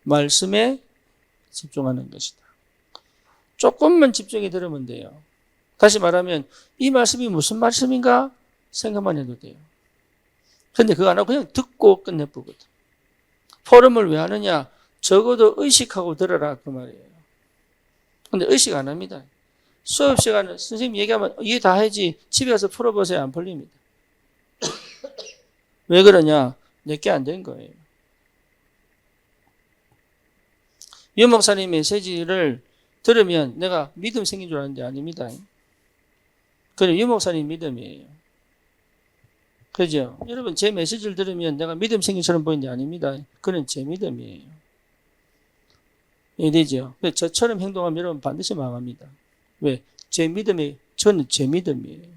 말씀에 집중하는 것이다. 조금만 집중이 들으면 돼요. 다시 말하면 이 말씀이 무슨 말씀인가 생각만 해도 돼요. 근데 그거 안 하고 그냥 듣고 끝내보거든. 포럼을 왜 하느냐? 적어도 의식하고 들어라 그 말이에요. 근데 의식 안 합니다. 수업 시간에 선생님 얘기하면 이해 다 해야지 집에 가서 풀어보세요. 안 풀립니다. 왜 그러냐? 내게 안 된 거예요. 유 목사님 메시지를 들으면 내가 믿음 생긴 줄 알았는데 아닙니다. 그건 유 목사님 믿음이에요. 그죠? 여러분 제 메시지를 들으면 내가 믿음 생긴 처럼 보이는데 아닙니다. 그건 제 믿음이에요. 이해되죠? 저처럼 행동하면 여러분 반드시 망합니다. 왜? 저는 제 믿음이에요.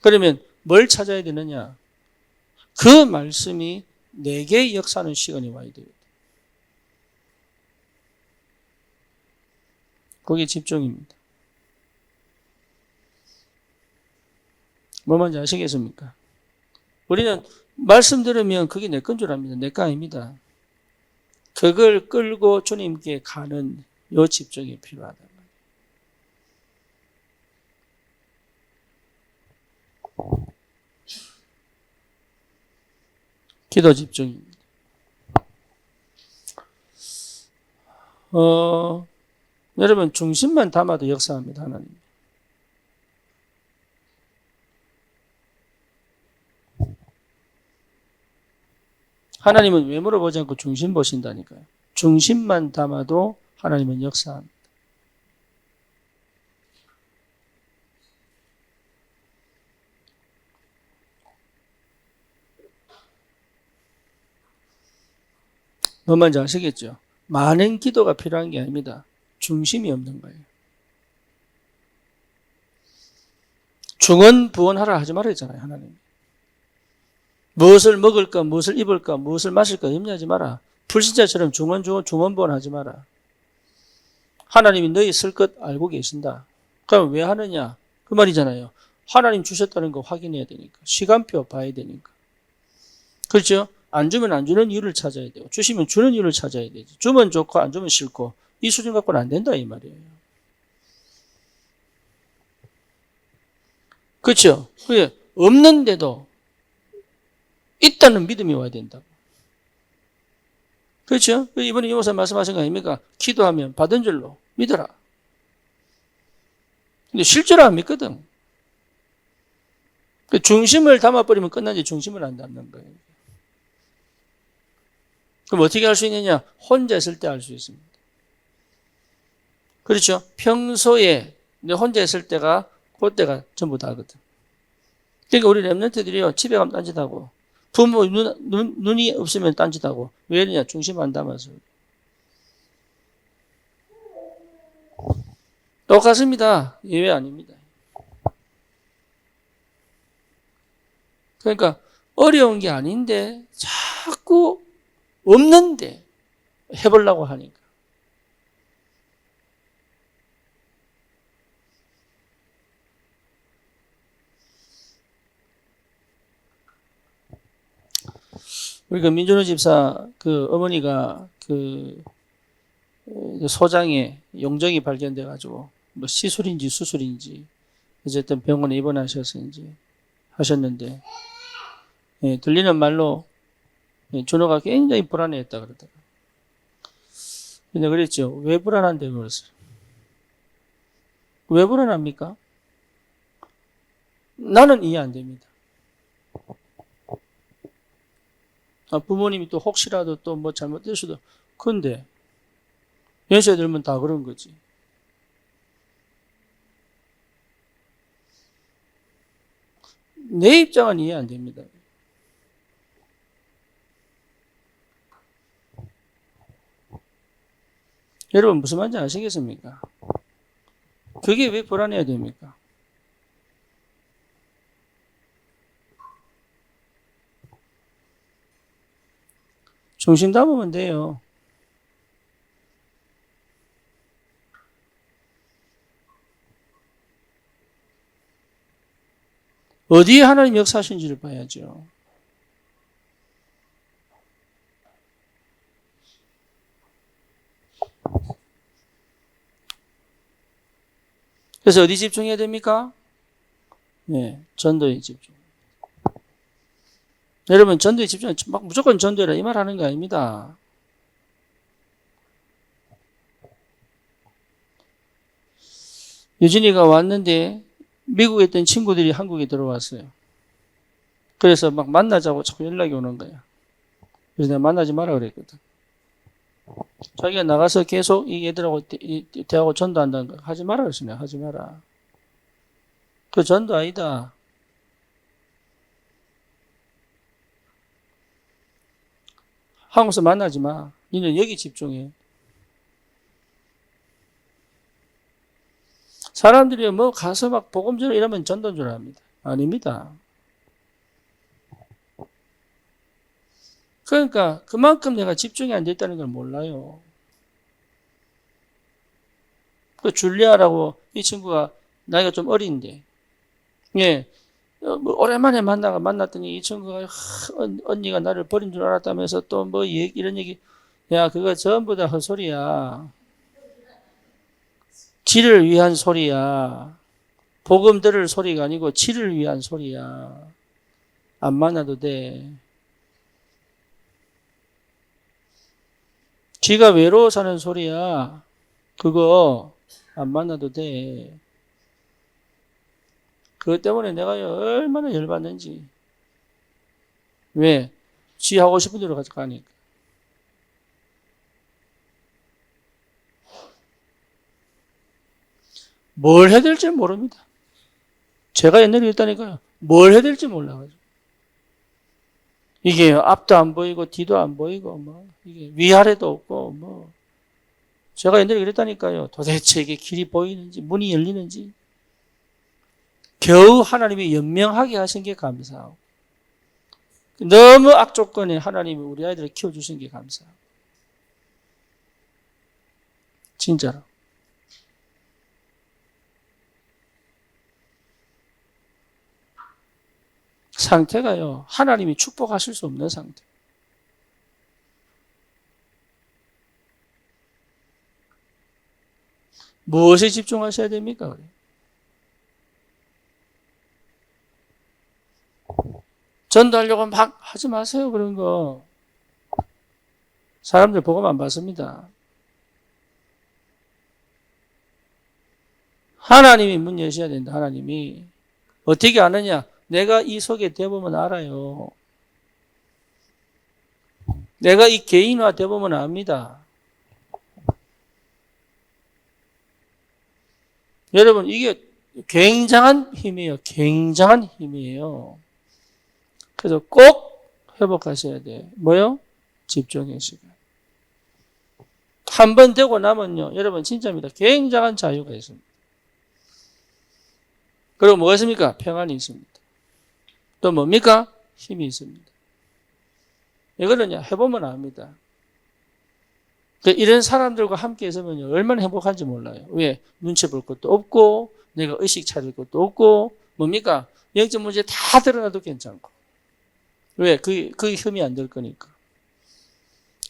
그러면 뭘 찾아야 되느냐? 그 말씀이 내게 역사하는 시간이 와야 돼요. 거기에 집중입니다. 뭐 뭔지 아시겠습니까? 우리는 말씀 들으면 그게 내 건 줄 압니다. 내 거 아닙니다. 그걸 끌고 주님께 가는 요 집중이 필요하다. 기도 집중입니다. 여러분 중심만 담아도 역사합니다. 하나님. 하나님은 외모를 보지 않고 중심 보신다니까요. 중심만 담아도 하나님은 역사합니다. 뭔 말인지 아시겠죠? 많은 기도가 필요한 게 아닙니다. 중심이 없는 거예요. 중언부언하라 하지 말았잖아요. 하나님. 무엇을 먹을까, 무엇을 입을까, 무엇을 마실까 염려하지 마라. 불신자처럼 중언부언하지 마라. 하나님이 너희 쓸 것 알고 계신다. 그럼 왜 하느냐? 그 말이잖아요. 하나님 주셨다는 거 확인해야 되니까. 시간표 봐야 되니까. 그렇죠? 안 주면 안 주는 이유를 찾아야 되고, 주시면 주는 이유를 찾아야 되지. 주면 좋고 안 주면 싫고, 이 수준 갖고는 안 된다 이 말이에요. 그렇죠? 그게 없는데도 있다는 믿음이 와야 된다고. 그렇죠? 이번에 이모사 말씀하신 거 아닙니까? 기도하면 받은 줄로 믿어라. 근데 실제로 안 믿거든. 중심을 담아버리면 끝나지 중심을 안 담는 거예요. 그럼 어떻게 할 수 있느냐? 혼자 있을 때 할 수 있습니다. 그렇죠? 평소에 혼자 있을 때가 그때가 전부 다거든. 그러니까 우리 랩런트들이요. 집에 가면 딴짓하고 부모 눈이 없으면 딴짓하고 왜 이러냐? 중심 안 담아서. 똑같습니다. 예외 아닙니다. 그러니까 어려운 게 아닌데 자꾸 없는데 해보려고 하니까. 우리 그 민준호 집사 그 어머니가 그 소장에 용적이 발견돼 가지고 뭐 시술인지 수술인지 어쨌든 병원에 입원하셨는지 하셨는데 들리는 말로 준호가 굉장히 불안해했다 그러더라고요. 근데 그랬죠. 왜 불안한데 그랬어요. 왜 불안합니까? 나는 이해 안 됩니다. 부모님이 또 혹시라도 또 뭐 잘못될 수도. 근데 연세 들면 다 그런 거지. 내 입장은 이해 안 됩니다. 여러분 무슨 말인지 아시겠습니까? 그게 왜 불안해야 됩니까? 중심 담으면 돼요. 어디에 하나님 역사하신지를 봐야죠. 그래서 어디 집중해야 됩니까? 네, 전도에 집중. 여러분, 전도에 집중, 막 무조건 전도해라 이 말 하는 거 아닙니다. 유진이가 왔는데 미국에 있던 친구들이 한국에 들어왔어요. 그래서 막 만나자고 자꾸 연락이 오는 거야. 그래서 내가 만나지 마라 그랬거든. 자기가 나가서 계속 이 애들하고 대하고 전도한다는 거 하지 마라 그랬어. 내가 하지 마라. 그 전도 아니다. 한국에서 만나지 마. 니는 여기 집중해. 사람들이 뭐 가서 막 복음 전해 이러면 전도인 줄 압니다. 아닙니다. 그러니까 그만큼 내가 집중이 안 됐다는 걸 몰라요. 그 줄리아라고 이 친구가 나이가 좀 어린데, 예, 뭐 오랜만에 만났더니 이 친구가 언니가 나를 버린 줄 알았다면서 또 뭐 이런 얘기, 야, 그거 전부 다 헛소리야. 지를 위한 소리야. 복음 들을 소리가 아니고 지를 위한 소리야. 안 만나도 돼. 지가 외로워 사는 소리야. 그거 안 만나도 돼. 그것 때문에 내가 얼마나 열받는지. 왜? 지 하고 싶은 대로 가니까. 뭘 해야 될지 모릅니다. 제가 옛날에 했다니까요. 뭘 해야 될지 몰라가지고. 이게 앞도 안 보이고 뒤도 안 보이고 뭐 이게 위아래도 없고 뭐 제가 옛날에 그랬다니까요. 도대체 이게 길이 보이는지 문이 열리는지 겨우 하나님이 연명하게 하신 게 감사하고 너무 악조건에 하나님이 우리 아이들을 키워주신 게 감사하고 진짜로. 상태가요. 하나님이 축복하실 수 없는 상태. 무엇에 집중하셔야 됩니까? 전도하려고 막 하지 마세요. 그런 거. 사람들 복음 안 받습니다. 하나님이 문 여셔야 된다. 하나님이. 어떻게 아느냐? 내가 이 속에 대보면 알아요. 내가 이 개인화 대보면 압니다. 여러분, 이게 굉장한 힘이에요. 굉장한 힘이에요. 그래서 꼭 회복하셔야 돼요. 뭐요? 집중의 시간. 한 번 되고 나면요. 여러분, 진짜입니다. 굉장한 자유가 있습니다. 그리고 뭐가 있습니까? 평안이 있습니다. 또 뭡니까? 힘이 있습니다. 이거는요, 해보면 압니다. 이런 사람들과 함께 있으면 얼마나 행복한지 몰라요. 왜? 눈치 볼 것도 없고, 내가 의식 차릴 것도 없고, 뭡니까? 영적 문제 다 드러나도 괜찮고. 왜? 그 흠이 안 될 거니까.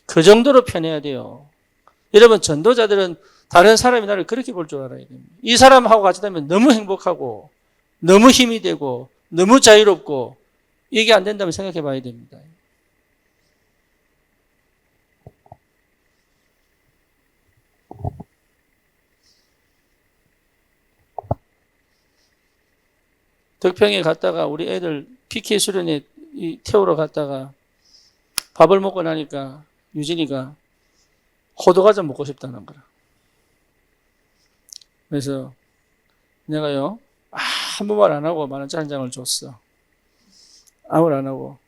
그 정도로 편해야 돼요. 여러분, 전도자들은 다른 사람이 나를 그렇게 볼 줄 알아야 됩니다. 이 사람하고 같이 다니면 너무 행복하고, 너무 힘이 되고, 너무 자유롭고, 이게 안 된다면 생각해 봐야 됩니다. 덕평에 갔다가 우리 애들 PK 수련회 태우러 갔다가 밥을 먹고 나니까 유진이가 호두과자 먹고 싶다는 거라. 그래서 내가요, 아무 말 안 하고 만원짜리 한 장을 줬어. 아무 말 안 하고.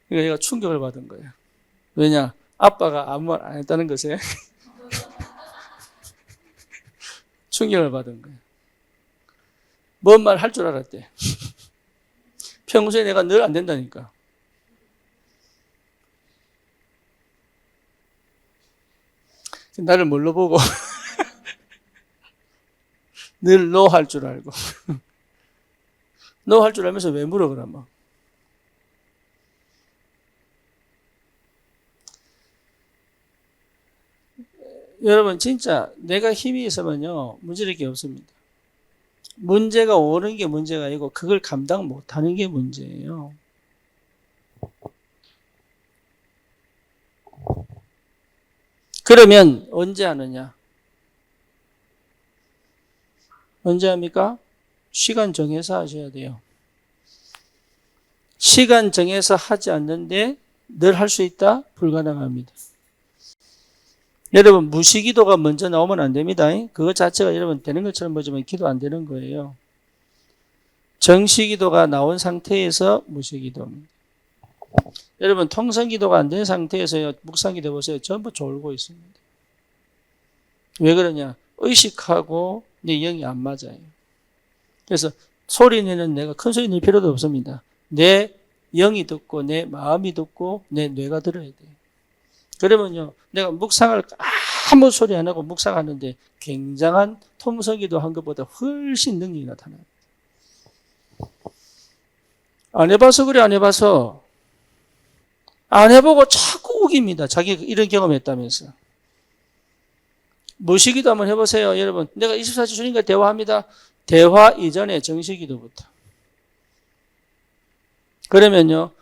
그러니까 얘가 충격을 받은 거예요. 왜냐? 아빠가 아무 말 안 했다는 것에 충격을 받은 거예요. 뭔 말 할 줄 알았대. 평소에 내가 늘 안 된다니까. 나를 뭘로 보고? 늘 너 할 줄 알고. 너 할 줄 알면서 왜 물어, 그러면? 여러분, 진짜 내가 힘이 있으면요, 문제될 게 없습니다. 문제가 오는 게 문제가 아니고, 그걸 감당 못 하는 게 문제예요. 그러면 언제 하느냐? 언제 합니까? 시간 정해서 하셔야 돼요. 시간 정해서 하지 않는데 늘 할 수 있다? 불가능합니다. 여러분, 무시기도가 먼저 나오면 안 됩니다. 그거 자체가 여러분 되는 것처럼 보지만 기도 안 되는 거예요. 정시기도가 나온 상태에서 무시기도입니다. 여러분, 통성기도가 안 된 상태에서 묵상기도 보세요. 전부 졸고 있습니다. 왜 그러냐? 의식하고 내 영이 안 맞아요. 그래서 소리 내는 내가 큰 소리 낼 필요도 없습니다. 내 영이 듣고 내 마음이 듣고 내 뇌가 들어야 돼요. 그러면요, 내가 묵상을 아무 소리 안 하고 묵상하는데 굉장한 통성기도 한 것보다 훨씬 능력이 나타나요. 안 해봐서 그래, 안 해봐서. 안 해보고 자꾸 우깁니다. 자기 이런 경험했다면서. 무시기도 한번 해보세요. 여러분, 내가 24시 주님과 대화합니다. 대화 이전에 정시기도부터. 그러면요,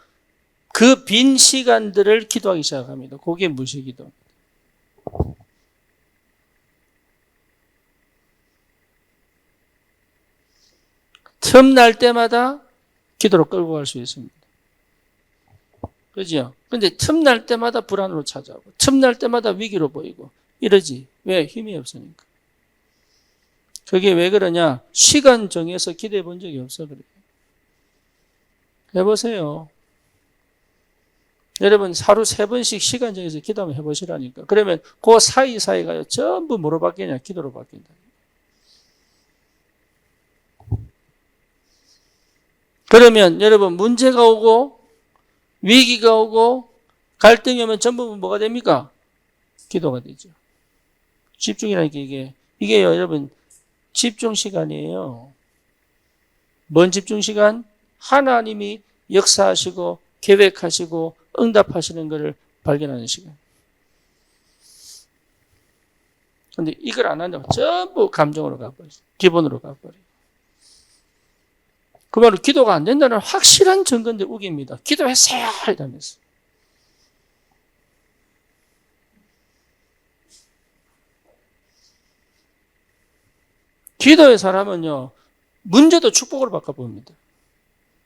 그 빈 시간들을 기도하기 시작합니다. 그게 무시기도. 틈날 때마다 기도로 끌고 갈 수 있습니다. 그죠? 근데 틈날 때마다 불안으로 찾아오고, 틈날 때마다 위기로 보이고, 이러지. 왜? 힘이 없으니까. 그게 왜 그러냐? 시간 정해서 기도해 본 적이 없어 그래요. 해보세요. 여러분, 하루 3번씩 시간 정해서 기도 한번 해보시라니까. 그러면 그 사이사이가 전부 뭐로 바뀌냐? 기도로 바뀐다. 그러면 여러분, 문제가 오고 위기가 오고 갈등이 오면 전부 뭐가 됩니까? 기도가 되죠. 집중이라니까 이게요, 여러분, 집중 시간이에요. 뭔 집중 시간? 하나님이 역사하시고 계획하시고 응답하시는 것을 발견하는 시간. 근데 이걸 안 한다고 전부 감정으로 가버리죠. 기본으로 가버려요. 그 말로 기도가 안 된다는 확실한 증거인데 우깁니다. 기도했어요! 이러면서. 기도의 사람은요, 문제도 축복으로 바꿔봅니다.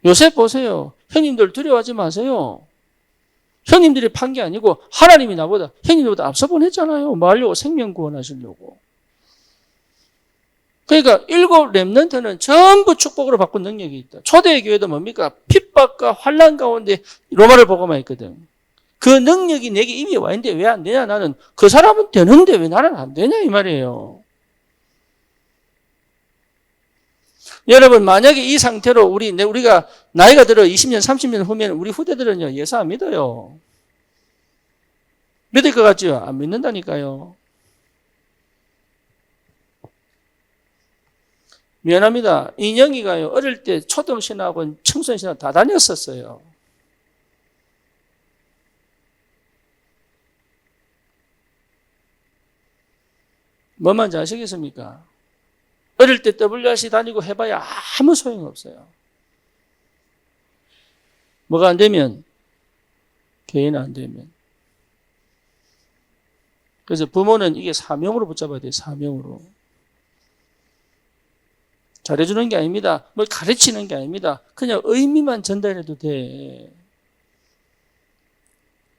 요셉 보세요. 형님들 두려워하지 마세요. 형님들이 판 게 아니고 하나님이 나보다 형님들보다 앞서 보냈잖아요. 뭐 하려고? 생명 구원하시려고. 그러니까 7 렘넌트는 전부 축복으로 바꾼 능력이 있다. 초대의 교회도 뭡니까? 핍박과 환난 가운데 로마를 보고만 있거든. 그 능력이 내게 이미 와 있는데 왜 안 되냐? 나는 그 사람은 되는데 왜 나는 안 되냐? 이 말이에요. 여러분, 만약에 이 상태로 우리가 나이가 들어 20년, 30년 후면 우리 후대들은요, 예수 안 믿어요. 믿을 것 같죠? 안 믿는다니까요. 미안합니다. 인영이가요, 어릴 때 초등신학원, 청소년신학 다 다녔었어요. 뭔 말인지 아시겠습니까? 어릴 때 WRC 다니고 해봐야 아무 소용없어요. 뭐가 안 되면? 개인 안 되면. 그래서 부모는 이게 사명으로 붙잡아야 돼요. 사명으로. 잘해주는 게 아닙니다. 뭘 가르치는 게 아닙니다. 그냥 의미만 전달해도 돼.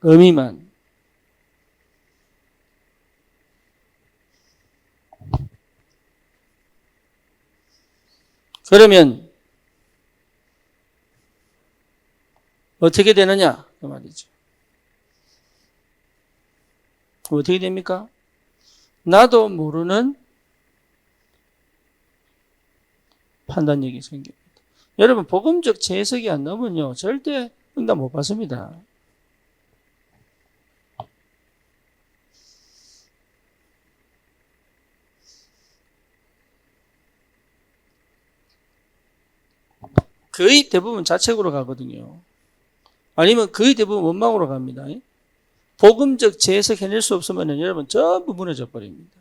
의미만. 그러면 어떻게 되느냐? 그 말이죠. 어떻게 됩니까? 나도 모르는 판단력이 생깁니다. 여러분, 복음적 재해석이 안 나오면요, 절대 응답 못 받습니다. 거의 대부분 자책으로 가거든요. 아니면 거의 대부분 원망으로 갑니다. 복음적 재해석해낼 수 없으면 여러분 전부 무너져 버립니다.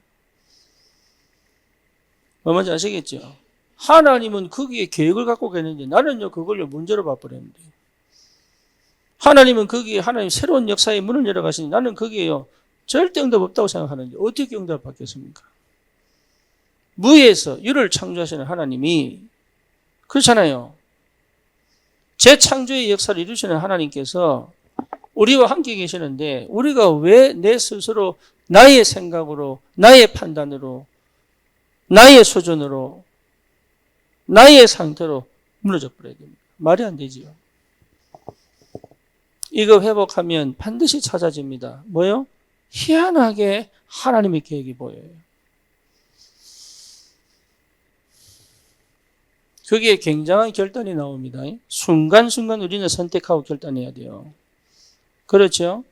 뭔지 아시겠죠? 하나님은 거기에 계획을 갖고 계는데 나는요 그걸요 문제로 봐버렸는데 하나님은 거기에 하나님 새로운 역사의 문을 열어가시니 나는 거기에요 절대 응답 없다고 생각하는데 어떻게 응답을 받겠습니까? 무에서 유를 창조하시는 하나님이 그렇잖아요. 재창조의 역사를 이루시는 하나님께서 우리와 함께 계시는데 우리가 왜 내 스스로 나의 생각으로 나의 판단으로 나의 수준으로 나의 상태로 무너져 버려야 됩니다. 말이 안 되지요. 이거 회복하면 반드시 찾아집니다. 뭐요? 희한하게 하나님의 계획이 보여요. 거기에 굉장한 결단이 나옵니다. 순간순간 우리는 선택하고 결단해야 돼요. 그렇죠?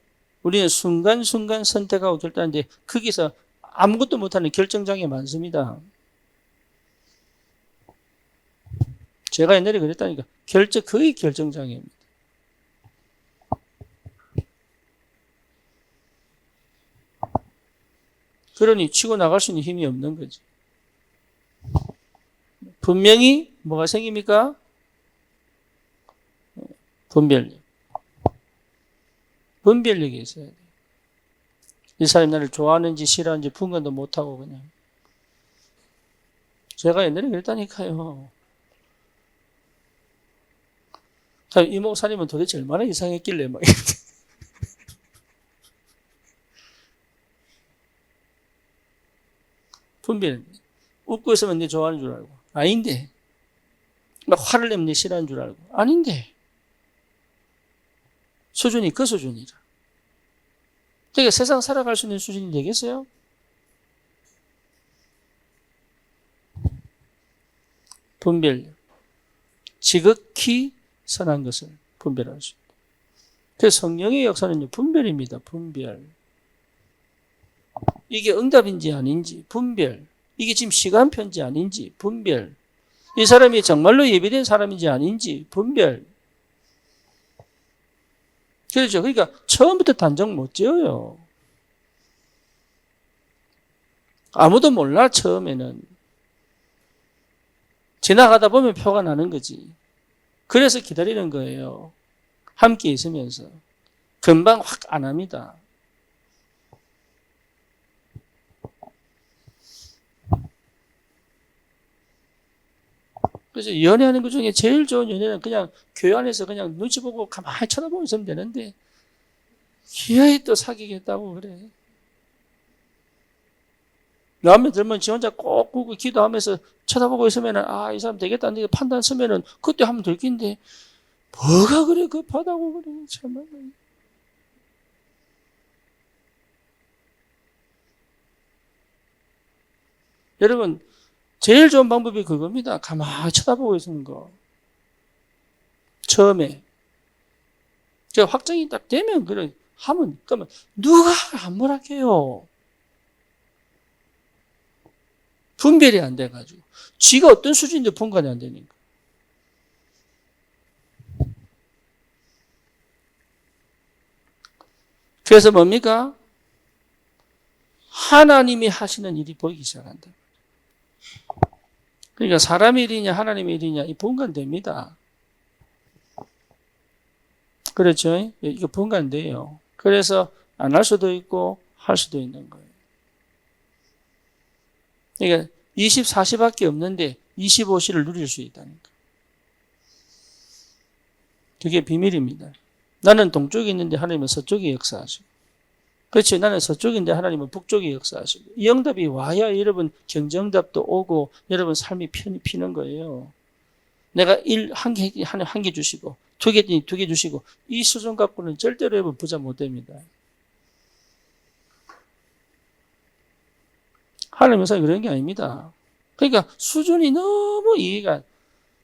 우리는 순간순간 선택하고 결단하는데 거기서 아무것도 못하는 결정장애 많습니다. 제가 옛날에 그랬다니까. 거의 결정장애입니다. 그러니 치고 나갈 수 있는 힘이 없는 거지. 분명히 뭐가 생깁니까? 분별력. 분별력이 있어야 돼요. 이 사람이 나를 좋아하는지 싫어하는지 분간도 못하고 그냥. 제가 옛날에 그랬다니까요. 이 목사님은 도대체 얼마나 이상했길래 막 분별. 웃고 있으면 내 좋아하는 줄 알고. 아닌데. 막 화를 내면 내 싫어하는 줄 알고. 아닌데. 수준이 그 수준이라. 그러니까 세상 살아갈 수 있는 수준이 되겠어요? 분별. 지극히 선한 것을 분별할 수 있다. 그래서 성령의 역사는 분별입니다. 분별. 이게 응답인지 아닌지 분별. 이게 지금 시간표인지 아닌지 분별. 이 사람이 정말로 예비된 사람인지 아닌지 분별. 그렇죠. 그러니까 처음부터 단정 못 지어요. 아무도 몰라 처음에는. 지나가다 보면 표가 나는 거지. 그래서 기다리는 거예요. 함께 있으면서. 금방 확 안 합니다. 그래서 연애하는 것 중에 제일 좋은 연애는 그냥 교회 안에서 그냥 눈치 보고 가만히 쳐다보고 있으면 되는데 기어이 또 사귀겠다고 그래. 마음에 들면 지 혼자 꼭 꾹 기도하면서 쳐다보고 있으면 이 사람 되겠다. 근데 판단 쓰면은 그때 하면 될 긴데 뭐가 그래 급하다고 그래. 참말로. 여러분 제일 좋은 방법이 그겁니다. 가만히 쳐다보고 있는 거. 처음에. 확정이 딱 되면, 그러면, 그러면, 누가 안 뭐랄게요. 분별이 안 돼가지고. 쥐가 어떤 수준인데 분간이 안 되니까. 그래서 뭡니까? 하나님이 하시는 일이 보이기 시작한다. 그러니까 사람의 일이냐 하나님의 일이냐 이 분간됩니다. 그렇죠? 이거 분간돼요. 그래서 안 할 수도 있고 할 수도 있는 거예요. 그러니까 24시밖에 없는데 25시를 누릴 수 있다니까. 그게 비밀입니다. 나는 동쪽에 있는데 하나님은 서쪽에 역사하시고 그렇지. 나는 서쪽인데 하나님은 북쪽에 역사하시고 이 응답이 와야 여러분 경정답도 오고 여러분 삶이 피는 거예요. 내가 한 개 주시고 두 개 주시고 이 수준 갖고는 절대로 여러분 부자 못 됩니다. 하나님 역사는 그런 게 아닙니다. 그러니까 수준이 너무 이해가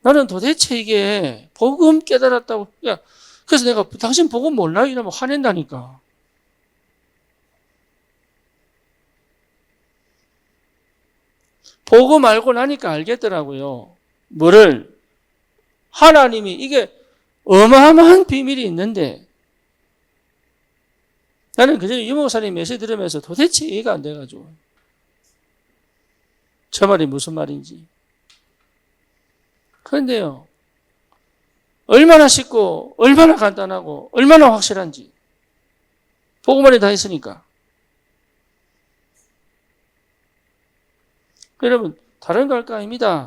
나는 도대체 이게 복음 깨달았다고 그래서 내가 당신 복음 몰라요? 이러면 화낸다니까. 복음 알고 나니까 알겠더라고요. 뭐를? 하나님이 이게 어마어마한 비밀이 있는데 나는 그전에 유 목사님 메시지 들으면서 도대체 이해가 안 돼가지고 저 말이 무슨 말인지. 그런데요, 얼마나 쉽고 얼마나 간단하고 얼마나 확실한지 복음 안에 다 있으니까. 여러분 다른 거 할 거 아닙니다.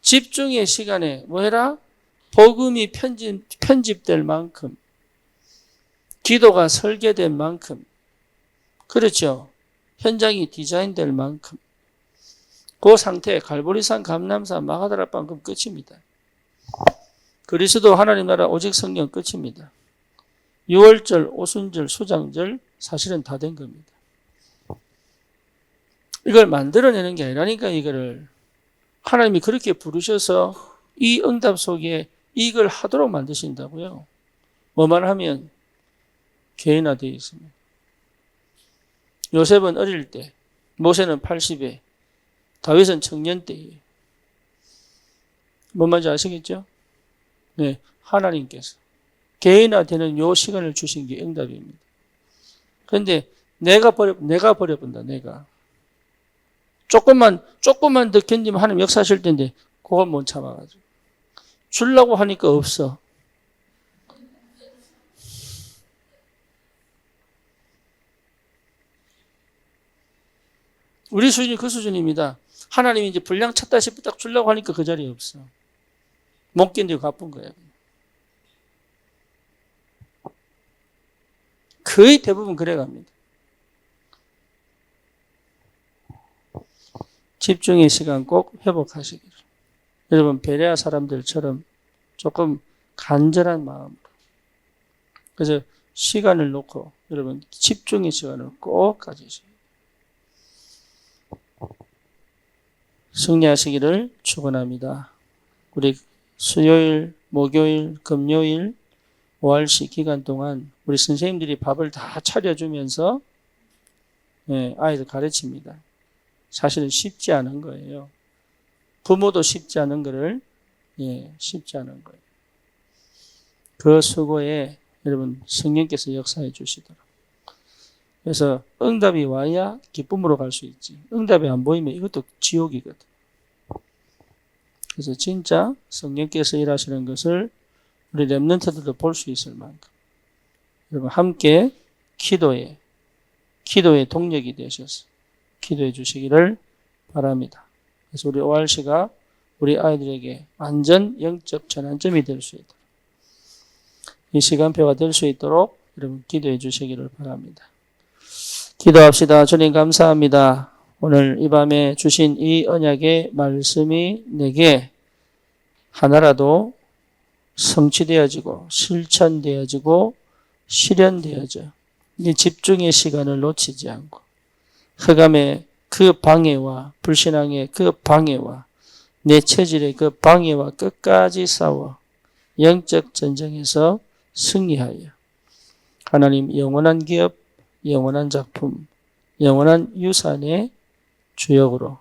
집중의 시간에 뭐 해라? 복음이 편집될 만큼, 기도가 설계된 만큼, 그렇죠. 현장이 디자인될 만큼, 그 상태, 갈보리산, 감람산, 마가다라빵 끝입니다. 그리스도 하나님 나라 오직 성령 끝입니다. 6월절, 오순절, 수장절 사실은 다 된 겁니다. 이걸 만들어내는 게 아니라니까. 이거를 하나님이 그렇게 부르셔서 이 응답 속에 이걸 하도록 만드신다고요. 뭐만 하면 개인화되어 있습니다. 요셉은 어릴 때, 모세는 80에, 다윗은 청년 때에. 뭔 말인지 아시겠죠? 네, 하나님께서 개인화되는 요 시간을 주신 게 응답입니다. 그런데 내가 버려본다. 내가 조금만 더 견디면 하나님 역사하실 텐데 그걸 못 참아가지고 주려고 하니까 없어. 우리 수준이 그 수준입니다. 하나님이 이제 분량 찼다 싶어 딱 주려고 하니까 그 자리에 없어. 못 견디고 가쁜 거예요. 거의 대부분 그래 갑니다. 집중의 시간 꼭 회복하시기를. 여러분 베레아 사람들처럼 조금 간절한 마음으로. 그래서 시간을 놓고 여러분 집중의 시간을 꼭 가지시기. 승리하시기를 축원합니다. 우리 수요일, 목요일, 금요일, ORC 기간 동안 우리 선생님들이 밥을 다 차려주면서 아이들 가르칩니다. 사실은 쉽지 않은 거예요. 부모도 쉽지 않은 거를 쉽지 않은 거예요. 그 수고에 여러분 성령께서 역사해 주시도록. 그래서 응답이 와야 기쁨으로 갈 수 있지. 응답이 안 보이면 이것도 지옥이거든. 그래서 진짜 성령께서 일하시는 것을 우리 렘넌트들도 볼 수 있을 만큼 여러분 함께 기도의 동력이 되셔서 기도해 주시기를 바랍니다. 그래서 우리 ORC가 우리 아이들에게 완전 영적 전환점이 될 수 있도록 이 시간표가 될 수 있도록 여러분 기도해 주시기를 바랍니다. 기도합시다. 주님 감사합니다. 오늘 이 밤에 주신 이 언약의 말씀이 내게 하나라도 성취되어지고 실천되어지고 실현되어져 이 집중의 시간을 놓치지 않고 흑암의 그 방해와 불신앙의 그 방해와 내 체질의 그 방해와 끝까지 싸워 영적 전쟁에서 승리하여 하나님 영원한 기업, 영원한 작품, 영원한 유산의 주역으로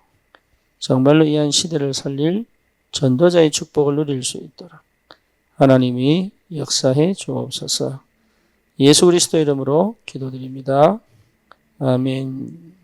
정말로 이 한 시대를 살릴 전도자의 축복을 누릴 수 있도록 하나님이 역사해 주옵소서. 예수 그리스도 이름으로 기도드립니다. 아멘.